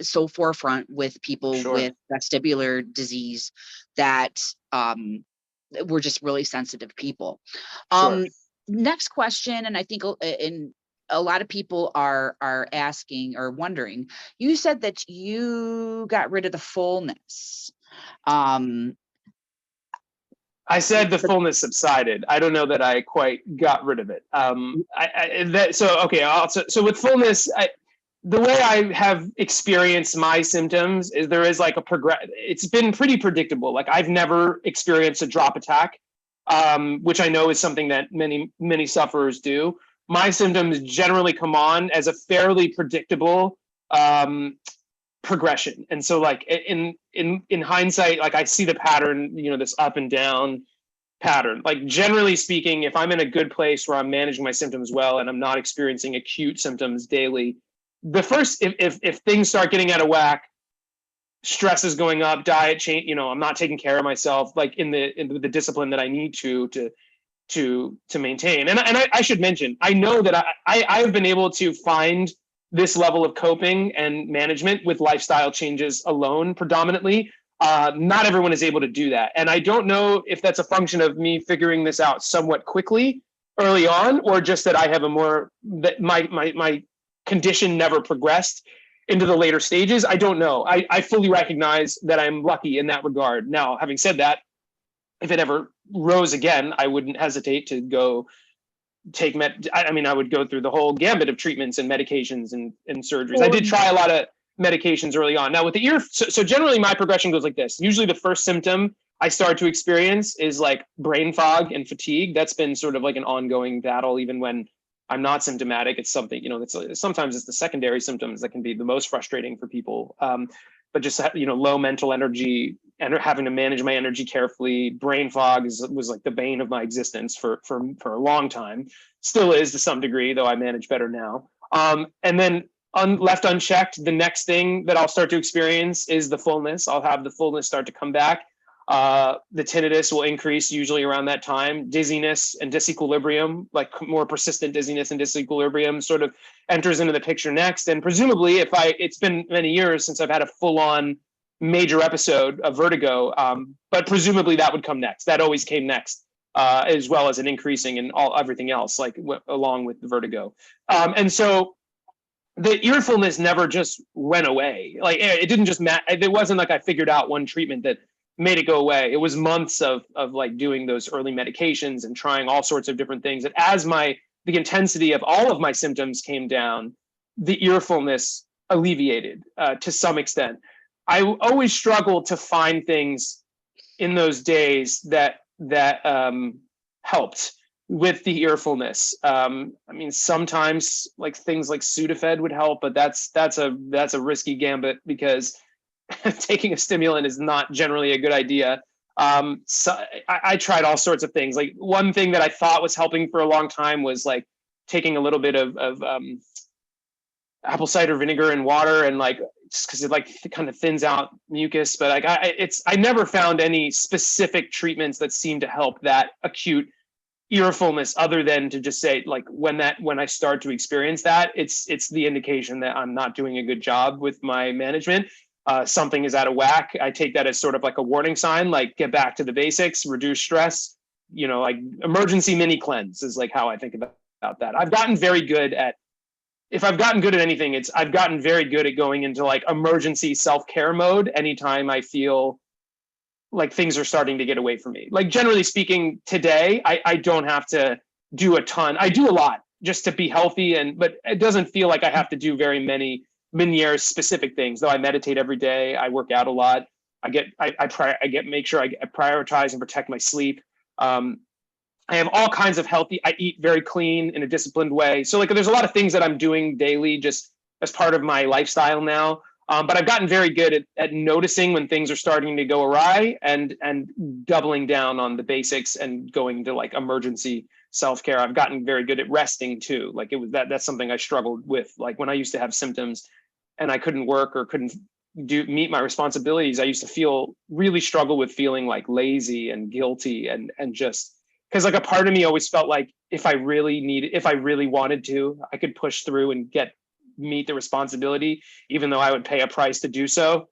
[SPEAKER 3] so forefront with people with vestibular disease that we're just really sensitive people. Next question, and I think a lot of people are asking or wondering, you said that you got rid of the fullness.
[SPEAKER 2] I said the fullness subsided. I don't know that I quite got rid of it. So with fullness, the way I have experienced my symptoms is there is like it's been pretty predictable. Like I've never experienced a drop attack, which I know is something that many sufferers do. My symptoms generally come on as a fairly predictable progression. And so like in hindsight, like I see the pattern, this up and down pattern. Like generally speaking, if I'm in a good place where I'm managing my symptoms well and I'm not experiencing acute symptoms daily, if things start getting out of whack, stress is going up, diet change, I'm not taking care of myself like in the discipline that I need to to maintain. And I should mention, I know that I've been able to find this level of coping and management with lifestyle changes alone predominantly. Not everyone is able to do that. And I don't know if that's a function of me figuring this out somewhat quickly early on, or just that I have that my condition never progressed into the later stages. I don't know. I fully recognize that I'm lucky in that regard. Now, having said that, if it ever rose again, I wouldn't hesitate to go take I would go through the whole gambit of treatments and medications and surgeries. I did try a lot of medications early on. Now with the ear, so generally my progression goes like this. Usually the first symptom I start to experience is like brain fog and fatigue. That's been sort of like an ongoing battle, even when I'm not symptomatic. It's something, that's sometimes it's the secondary symptoms that can be the most frustrating for people. But just, low mental energy and having to manage my energy carefully. Brain fog was like the bane of my existence for a long time. Still is to some degree, though I manage better now. And then left unchecked, the next thing that I'll start to experience is the fullness. I'll have the fullness start to come back. The tinnitus will increase usually around that time. Dizziness and disequilibrium, like more persistent dizziness and disequilibrium, sort of enters into the picture next. And presumably, it's been many years since I've had a full-on major episode of vertigo, but presumably that would come next. That always came next, as well as an increasing in everything else, like along with the vertigo. And so the earfulness never just went away. Like it didn't just it wasn't like I figured out one treatment that made it go away. It was months of like doing those early medications and trying all sorts of different things. And as the intensity of all of my symptoms came down, the earfulness alleviated to some extent. I always struggled to find things in those days that helped with the earfulness. Sometimes like things like Sudafed would help, but that's a risky gambit because taking a stimulant is not generally a good idea. So I tried all sorts of things. Like one thing that I thought was helping for a long time was like taking a little bit of apple cider vinegar and water, and like just because it like kind of thins out mucus. But like I never found any specific treatments that seem to help that acute earfulness, other than to just say like when I start to experience that, it's the indication that I'm not doing a good job with my management. Something is out of whack. I take that as sort of like a warning sign, like get back to the basics, reduce stress, like emergency mini cleanse is like how I think about that. I've gotten very good at, if I've gotten good at anything, I've gotten very good at going into like emergency self-care mode anytime I feel like things are starting to get away from me. Like generally speaking, today, I don't have to do a ton. I do a lot just to be healthy, but it doesn't feel like I have to do very many Meniere specific things, though I meditate every day. I work out a lot. Make sure I prioritize and protect my sleep. I have all kinds of I eat very clean in a disciplined way. So like there's a lot of things that I'm doing daily just as part of my lifestyle now. But I've gotten very good at noticing when things are starting to go awry and doubling down on the basics and going to like emergency self-care. I've gotten very good at resting too. Like that's something I struggled with. Like when I used to have symptoms and I couldn't work or couldn't meet my responsibilities, I used to really struggle with feeling like lazy and guilty and just because like a part of me always felt like if I really wanted to, I could push through and meet the responsibility, even though I would pay a price to do so.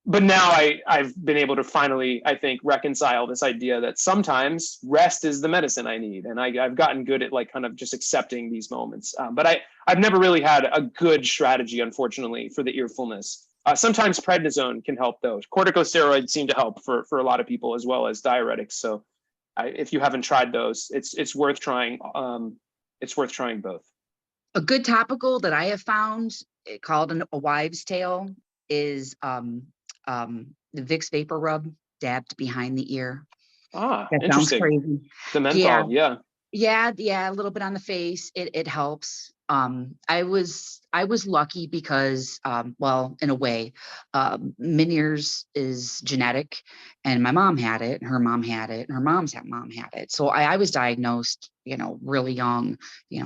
[SPEAKER 2] But now I've been able to finally, I think, reconcile this idea that sometimes rest is the medicine I need. And I've gotten good at like kind of just accepting these moments. But I've never really had a good strategy, unfortunately, for the earfulness. Sometimes prednisone can help though. Corticosteroids seem to help for a lot of people, as well as diuretics. So if you haven't tried those, it's worth trying. It's worth trying both.
[SPEAKER 3] A good topical that I have found, called a wives' tale, is the Vicks Vapor Rub dabbed behind the ear.
[SPEAKER 2] That
[SPEAKER 3] interesting.
[SPEAKER 2] Sounds crazy. The menthol,
[SPEAKER 3] yeah, a little bit on the face. It helps. I was lucky because, well, in a way, Meniere's is genetic, and my mom had it, and her mom had it, and her mom's mom had it. So I was diagnosed, really young,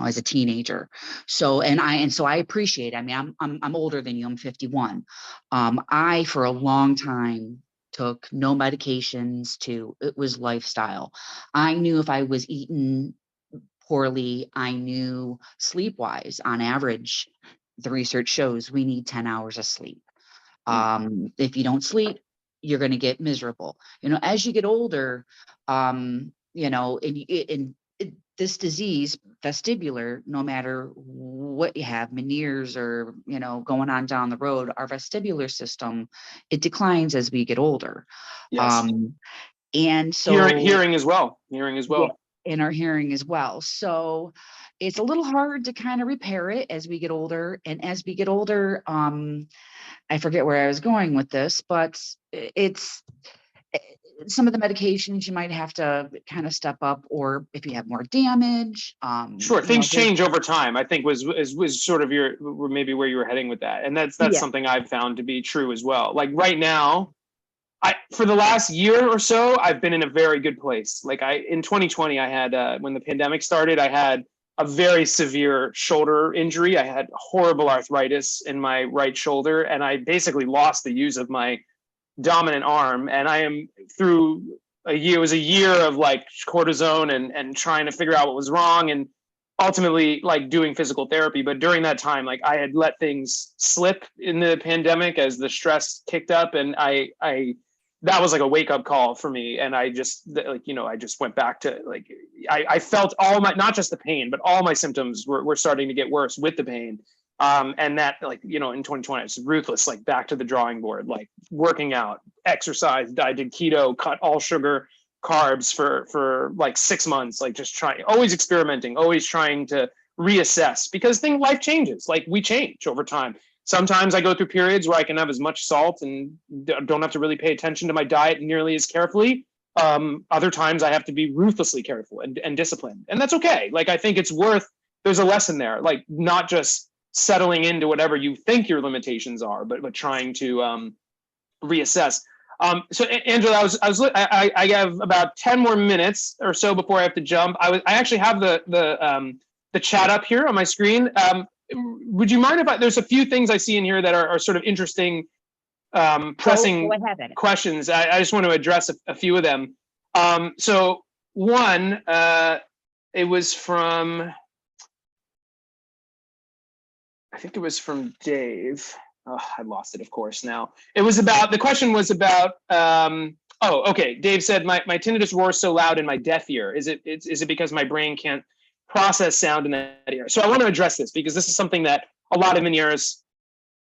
[SPEAKER 3] as a teenager. So, so I appreciate, I'm older than you, I'm 51. I, for a long time, took no medications to, it was lifestyle. I knew if I was eating poorly, I knew sleep-wise, on average, the research shows we need 10 hours of sleep. If you don't sleep, you're going to get miserable. As you get older, this disease, vestibular, no matter what you have, Meniere's or, going on down the road, our vestibular system, it declines as we get older.
[SPEAKER 2] Yes.
[SPEAKER 3] And so
[SPEAKER 2] hearing as well.
[SPEAKER 3] Yeah, in our hearing as well. So it's a little hard to kind of repair it as we get older. And as we get older, I forget where I was going with this, but it's some of the medications you might have to kind of step up, or if you have more damage.
[SPEAKER 2] Sure, things change over time, I think was sort of maybe where you were heading with that. And that's something I've found to be true as well. Like right now, for the last year or so, I've been in a very good place. Like in 2020, I had, when the pandemic started, I had a very severe shoulder injury. I had horrible arthritis in my right shoulder, and I basically lost the use of my dominant arm. And I am through it was a year of like cortisone and trying to figure out what was wrong, and ultimately like doing physical therapy. But during that time, like I had let things slip in the pandemic as the stress kicked up, and I that was like a wake up call for me. And I just I just went back to like, I felt all my, not just the pain, but all my symptoms were starting to get worse with the pain. And that in 2020, it's ruthless, like back to the drawing board, like working out, exercise. I did keto, cut all sugar, carbs for like 6 months, like just always experimenting, always trying to reassess, because life changes, like we change over time. Sometimes I go through periods where I can have as much salt and don't have to really pay attention to my diet nearly as carefully. Other times I have to be ruthlessly careful and disciplined. And that's okay. Like, I think there's a lesson there, like not just settling into whatever you think your limitations are, but trying to reassess. So Angela, I have about 10 more minutes or so before I have to jump. I actually have the chat up here on my screen. Would you mind if there's a few things I see in here that are sort of interesting, pressing questions. I just want to address a few of them. So one, it was from, I think it was from Dave. Oh, I lost it, of course, now. The question was about, okay. Dave said, my tinnitus roars so loud in my deaf ear. Is it because my brain can't process sound in that ear? So I want to address this because this is something that a lot of Meniere's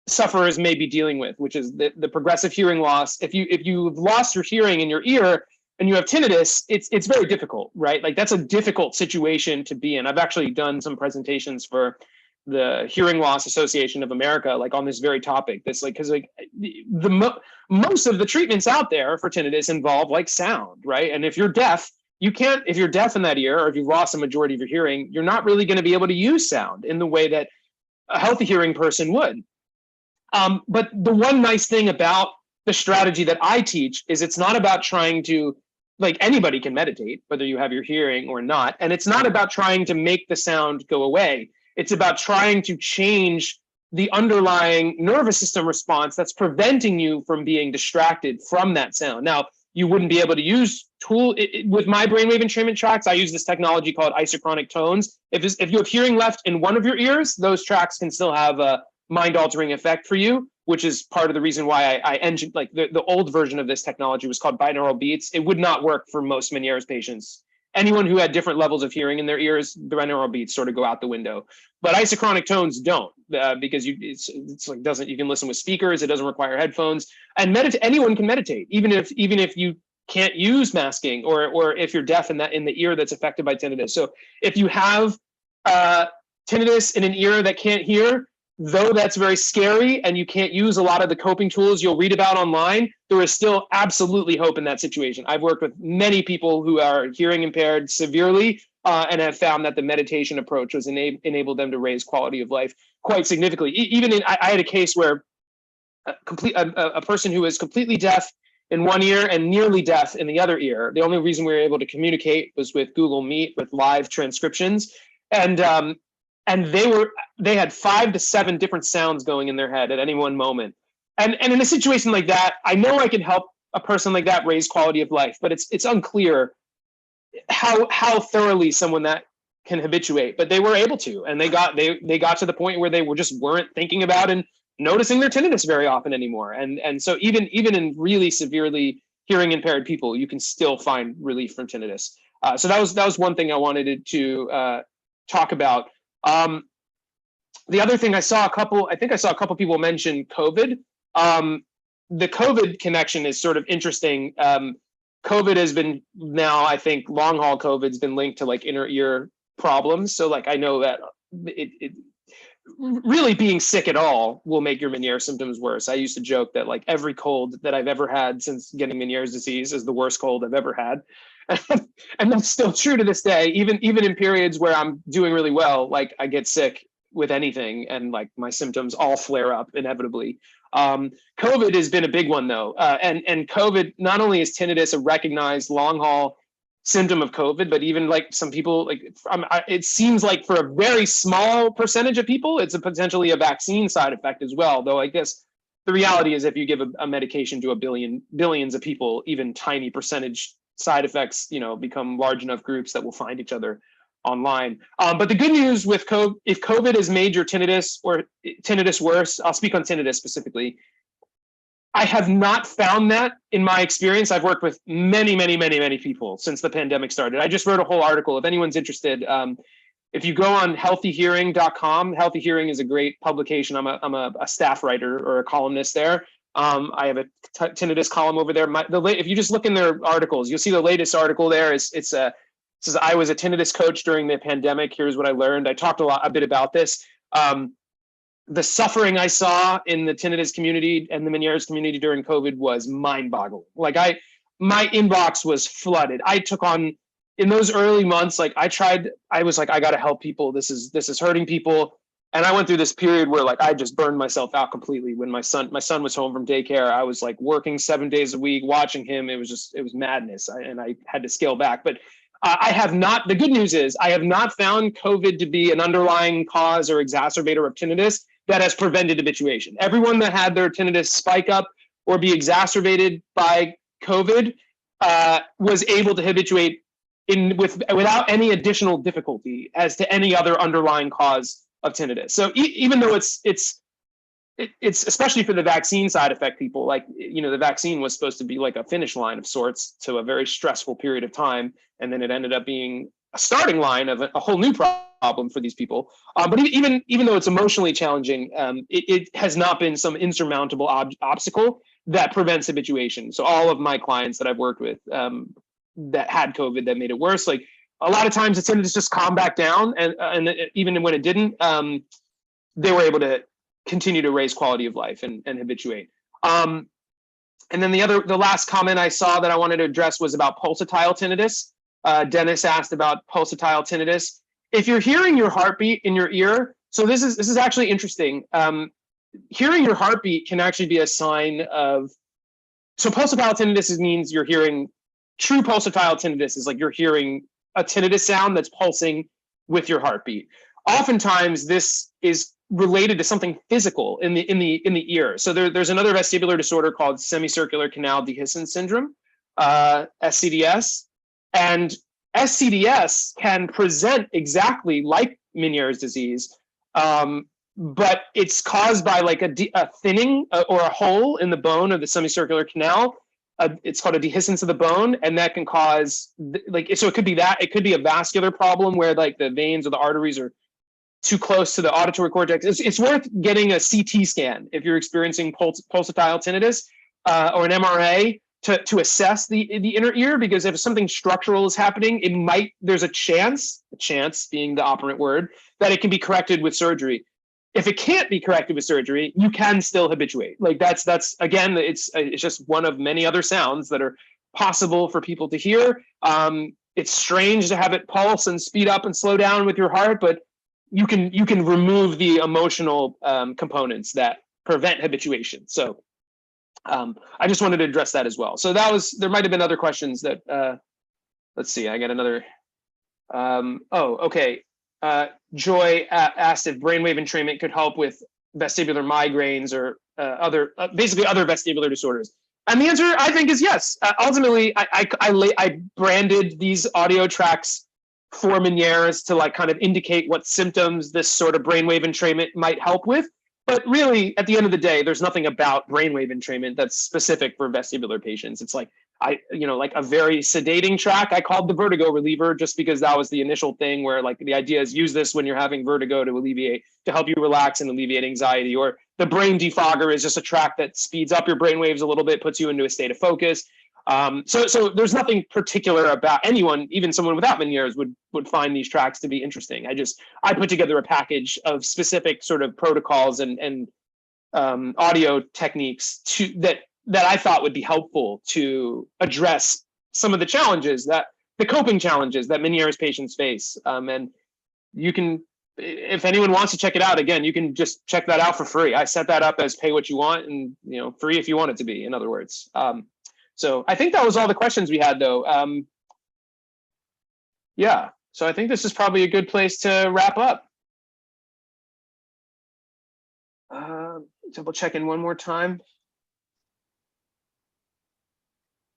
[SPEAKER 2] sufferers may be dealing with, which is the progressive hearing loss. If you've lost your hearing in your ear and you have tinnitus, it's very difficult, right? Like that's a difficult situation to be in. I've actually done some presentations for the Hearing Loss Association of America, like on this very topic. This like, because like most of the treatments out there for tinnitus involve like sound, right? And if you're deaf, if you're deaf in that ear, or if you've lost a majority of your hearing, you're not really going to be able to use sound in the way that a healthy hearing person would. But the one nice thing about the strategy that I teach is it's not about trying to, like anybody can meditate, whether you have your hearing or not. And it's not about trying to make the sound go away. It's about trying to change the underlying nervous system response that's preventing you from being distracted from that sound. Now, you wouldn't be able to use with my brainwave entrainment tracks. I use this technology called isochronic tones. If you have hearing left in one of your ears, those tracks can still have a mind-altering effect for you, which is part of the reason why I engineered, like the old version of this technology was called binaural beats. It would not work for most Meniere's patients. Anyone who had different levels of hearing in their ears, the binaural beats sort of go out the window. But isochronic tones don't, because it's like you can listen with speakers. It doesn't require headphones, and anyone can meditate, even if you can't use masking, or if you're deaf in the ear that's affected by tinnitus. So if you have tinnitus in an ear that can't hear, though that's very scary and you can't use a lot of the coping tools you'll read about online, there is still absolutely hope in that situation. I've worked with many people who are hearing impaired severely and have found that the meditation approach was enabled them to raise quality of life quite significantly. I had a case where a person who was completely deaf in one ear and nearly deaf in the other ear. The only reason we were able to communicate was with Google Meet with live transcriptions. And they had 5 to 7 different sounds going in their head at any one moment. And in a situation like that, I know I can help a person like that raise quality of life? But it's unclear how thoroughly someone that can habituate, but they were able to, and they got to the point where they weren't thinking about and noticing their tinnitus very often anymore. And so even in really severely hearing impaired people, you can still find relief from tinnitus. So that was one thing I wanted to talk about. The other thing I saw a couple people mention COVID. The COVID connection is sort of interesting. COVID has been now, I think, long haul COVID's been linked to like inner ear problems. So like I know that it really being sick at all will make your Meniere symptoms worse. I used to joke that like every cold that I've ever had since getting Meniere's disease is the worst cold I've ever had. And that's still true to this day, even in periods where I'm doing really well, like I get sick with anything and like my symptoms all flare up inevitably. COVID has been a big one though. And COVID, not only is tinnitus a recognized long haul symptom of COVID, but even like some people, like it seems like for a very small percentage of people, it's potentially a vaccine side effect as well. Though I guess the reality is if you give a medication to billions of people, even tiny percentage side effects, become large enough groups that will find each other online. But the good news with COVID, if COVID has made your tinnitus or tinnitus worse, I'll speak on tinnitus specifically. I have not found that in my experience. I've worked with many people since the pandemic started. I just wrote a whole article. If anyone's interested, if you go on healthyhearing.com, Healthy Hearing is a great publication. I'm a staff writer or a columnist there. I have a tinnitus column over there. If you just look in their articles, you'll see the latest article there. It says I was a tinnitus coach during the pandemic. Here's what I learned. I talked a bit about this. The suffering I saw in the tinnitus community and the Meniere's community during COVID was mind-boggling. Like my inbox was flooded. I took on, in those early months, like I was like, I got to help people. This is hurting people. And I went through this period where like I just burned myself out completely. When my son was home from daycare, I was like working 7 days a week, watching him. It was madness. And I had to scale back. But the good news is I have not found COVID to be an underlying cause or exacerbator of tinnitus that has prevented habituation. Everyone that had their tinnitus spike up or be exacerbated by COVID was able to habituate without any additional difficulty as to any other underlying cause of tinnitus. So even though it's especially for the vaccine side effect people, like, the vaccine was supposed to be like a finish line of sorts to a very stressful period of time. And then it ended up being a starting line of a whole new problem for these people. But even though it's emotionally challenging, it has not been some insurmountable obstacle that prevents habituation. So all of my clients that I've worked with that had COVID that made it worse, like a lot of times the tinnitus just calmed back down. And even when it didn't, they were able to continue to raise quality of life and habituate. And then the last comment I saw that I wanted to address was about pulsatile tinnitus. Dennis asked about pulsatile tinnitus. If you're hearing your heartbeat in your ear, so this is actually interesting. Hearing your heartbeat can actually be a sign of, so pulsatile tinnitus means you're hearing, true pulsatile tinnitus is like you're hearing a tinnitus sound that's pulsing with your heartbeat. Oftentimes this is related to something physical in the ear. So there's another vestibular disorder called semicircular canal dehiscence syndrome, SCDS. And SCDS can present exactly like Meniere's disease, but it's caused by like a thinning or a hole in the bone of the semicircular canal. It's called a dehiscence of the bone, and that can cause so it could be that. It could be a vascular problem where like the veins or the arteries are too close to the auditory cortex. It's worth getting a CT scan if you're experiencing pulsatile tinnitus or an MRA to assess the inner ear, because if something structural is happening, there's a chance being the operant word, that it can be corrected with surgery. If it can't be corrected with surgery, you can still habituate. Like that's again, it's just one of many other sounds that are possible for people to hear. It's strange to have it pulse and speed up and slow down with your heart, but you can remove the emotional components that prevent habituation. So I just wanted to address that as well. So there might have been other questions that, let's see, I got another. Okay. Joy asked if brainwave entrainment could help with vestibular migraines or basically other vestibular disorders. And the answer, I think, is yes. Ultimately, I branded these audio tracks for Meniere's to like kind of indicate what symptoms this sort of brainwave entrainment might help with. But really, at the end of the day, there's nothing about brainwave entrainment that's specific for vestibular patients. It's like like a very sedating track I called the vertigo reliever, just because that was the initial thing where like the idea is use this when you're having vertigo to help you relax and alleviate anxiety. Or the brain defogger is just a track that speeds up your brain waves a little bit, puts you into a state of focus. So there's nothing particular about anyone, even someone without Meniere's would find these tracks to be interesting. I put together a package of specific sort of protocols and audio techniques that I thought would be helpful to address some of the challenges the coping challenges that Meniere's patients face. And you can, if anyone wants to check it out, again, you can just check that out for free. I set that up as pay what you want and, free if you want it to be, in other words. So I think that was all the questions we had, though. Yeah, so I think this is probably a good place to wrap up. Double check in one more time.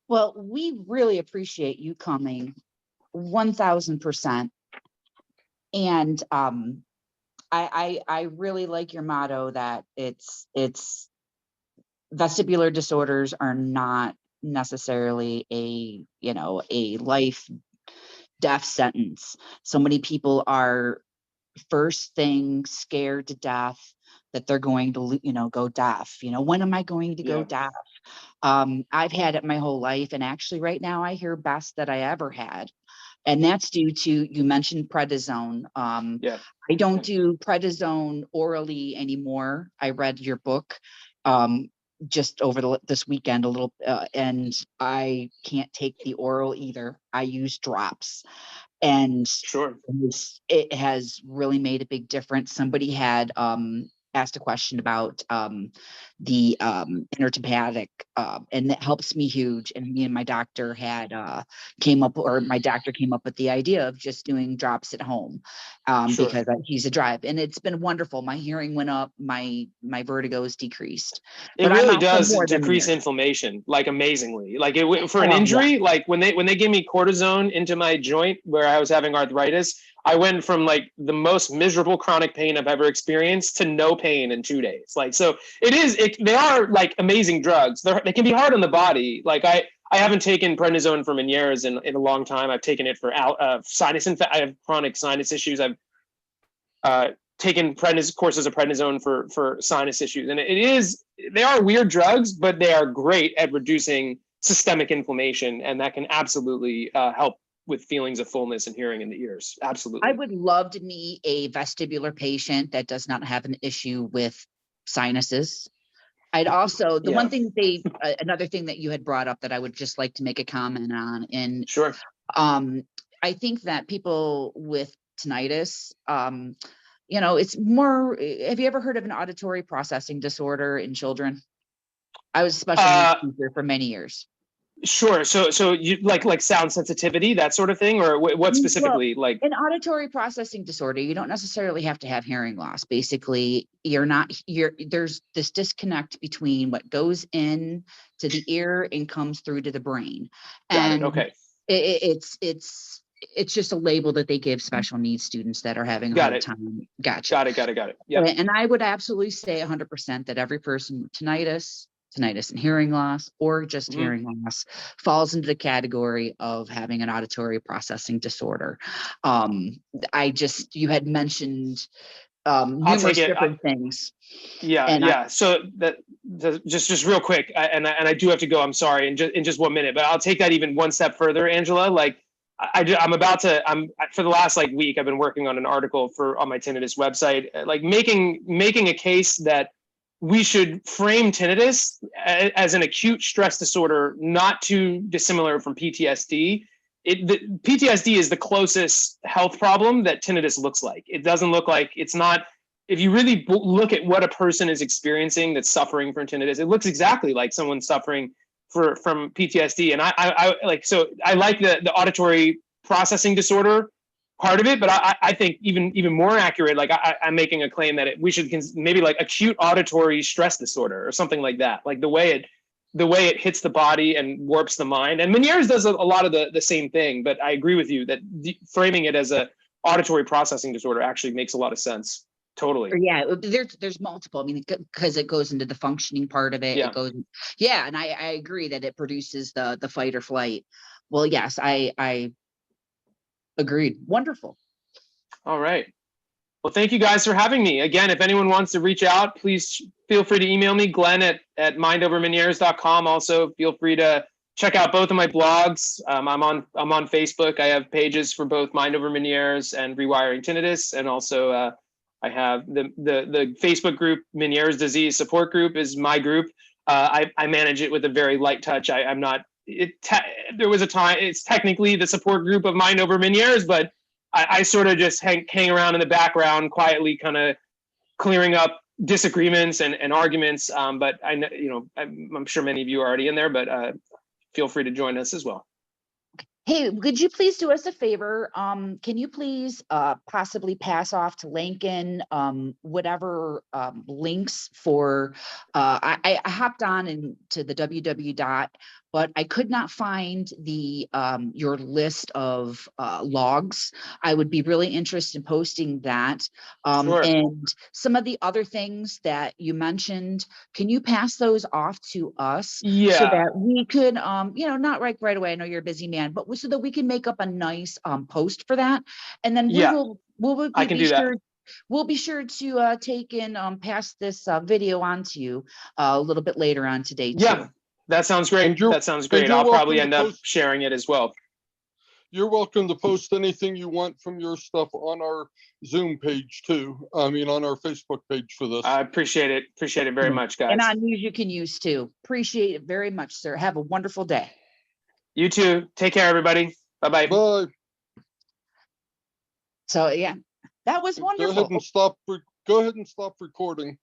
[SPEAKER 3] Well, we really appreciate you coming 1000%. And I really like your motto that it's vestibular disorders are not necessarily a life death sentence. So many people are first thing scared to death that they're going to go deaf. When am I going to go deaf? I've had it my whole life, and actually right now I hear best that I ever had. And that's due to, you mentioned prednisone. I don't do prednisone orally anymore. I read your book just over this weekend a little, and I can't take the oral either. I use drops. And
[SPEAKER 2] sure,
[SPEAKER 3] it has really made a big difference. Somebody had asked a question about the intertympanic, and that helps me huge. And me and my doctor came up with the idea of just doing drops at home,
[SPEAKER 2] sure,
[SPEAKER 3] because he's a drive, and it's been wonderful. My hearing went up, my vertigo is decreased.
[SPEAKER 2] It really does decrease inflammation, like amazingly. Like for an injury, like when they gave me cortisone into my joint where I was having arthritis, I went from like the most miserable chronic pain I've ever experienced to no pain in 2 days. Like, so they are like amazing drugs. They can be hard on the body. Like I haven't taken prednisone for Meniere's in a long time. I've taken it for sinus I have chronic sinus issues. I've taken courses of prednisone for sinus issues. And they are weird drugs, but they are great at reducing systemic inflammation. And that can absolutely help with feelings of fullness and hearing in the ears. Absolutely.
[SPEAKER 3] I would love to meet a vestibular patient that does not have an issue with sinuses. I'd also, one thing another thing that you had brought up that I would just like to make a comment on, and
[SPEAKER 2] sure.
[SPEAKER 3] I think that people with tinnitus, it's more, have you ever heard of an auditory processing disorder in children? I was a special needs teacher for many years.
[SPEAKER 2] Sure. So you like sound sensitivity, that sort of thing, or what specifically? Like
[SPEAKER 3] an auditory processing disorder, you don't necessarily have to have hearing loss. Basically, there's this disconnect between what goes in to the ear and comes through to the brain. And
[SPEAKER 2] okay.
[SPEAKER 3] It's just a label that they give special needs students that are having a hard time. Gotcha.
[SPEAKER 2] Got it. Yeah.
[SPEAKER 3] And I would absolutely say 100% that every person with tinnitus and hearing loss, or just hearing loss, falls into the category of having an auditory processing disorder. You had mentioned numerous different things.
[SPEAKER 2] Yeah. So that just real quick, and I do have to go. I'm sorry, in just 1 minute, but I'll take that even one step further, Angela. Like I'm for the last week, I've been working on an article on my tinnitus website, like making a case that we should frame tinnitus as an acute stress disorder, not too dissimilar from PTSD. PTSD is the closest health problem that tinnitus looks like. It doesn't look like, it's not, if you really look at what a person is experiencing that's suffering from tinnitus, it looks exactly like someone suffering from PTSD. And I like the auditory processing disorder part of it, but I think even more accurate, like I'm making a claim that we should maybe like acute auditory stress disorder or something like that. Like the way the way it hits the body and warps the mind. And Meniere's does a lot of the same thing, but I agree with you that framing it as a auditory processing disorder actually makes a lot of sense. Totally.
[SPEAKER 3] Yeah, there's multiple. I mean, because it goes into the functioning part of it.
[SPEAKER 2] Yeah.
[SPEAKER 3] It goes, yeah, and I agree that it produces the fight or flight. Well, yes, I agreed. Wonderful.
[SPEAKER 2] All right. Well, thank you guys for having me. Again, if anyone wants to reach out, please feel free to email me, Glenn at mindovermenieres.com. Also, feel free to check out both of my blogs. I'm on Facebook. I have pages for both Mind Over Menieres and Rewiring Tinnitus, and also I have the Facebook group Meniere's Disease Support Group is my group. I manage it with a very light touch. I'm not. There was a time. It's technically the support group of Mind Over Menieres, but I sort of just hang around in the background, quietly, kind of clearing up disagreements and arguments. But I know, I'm sure many of you are already in there, but feel free to join us as well.
[SPEAKER 3] Hey, could you please do us a favor? Can you please possibly pass off to Lincoln whatever links for? I hopped on into the www. But I could not find the your list of logs. I would be really interested in posting that.
[SPEAKER 2] Sure.
[SPEAKER 3] And some of the other things that you mentioned, can you pass those off to us?
[SPEAKER 2] Yeah.
[SPEAKER 3] So that we could, not right away. I know you're a busy man, but so that we can make up a nice post for that. And then
[SPEAKER 2] I can do that.
[SPEAKER 3] We'll be sure to take and pass this video on to you a little bit later on today too.
[SPEAKER 2] Yeah. That sounds great. That sounds great. I'll probably end up sharing it as well.
[SPEAKER 1] You're welcome to post anything you want from your stuff on our Zoom page too. I mean, on our Facebook page for this.
[SPEAKER 2] I appreciate it. Appreciate it very much, guys.
[SPEAKER 3] And on news you can use too. Appreciate it very much, sir. Have a wonderful day.
[SPEAKER 2] You too. Take care, everybody. Bye-bye.
[SPEAKER 1] Bye.
[SPEAKER 3] So yeah, that was wonderful.
[SPEAKER 1] Go ahead and stop recording.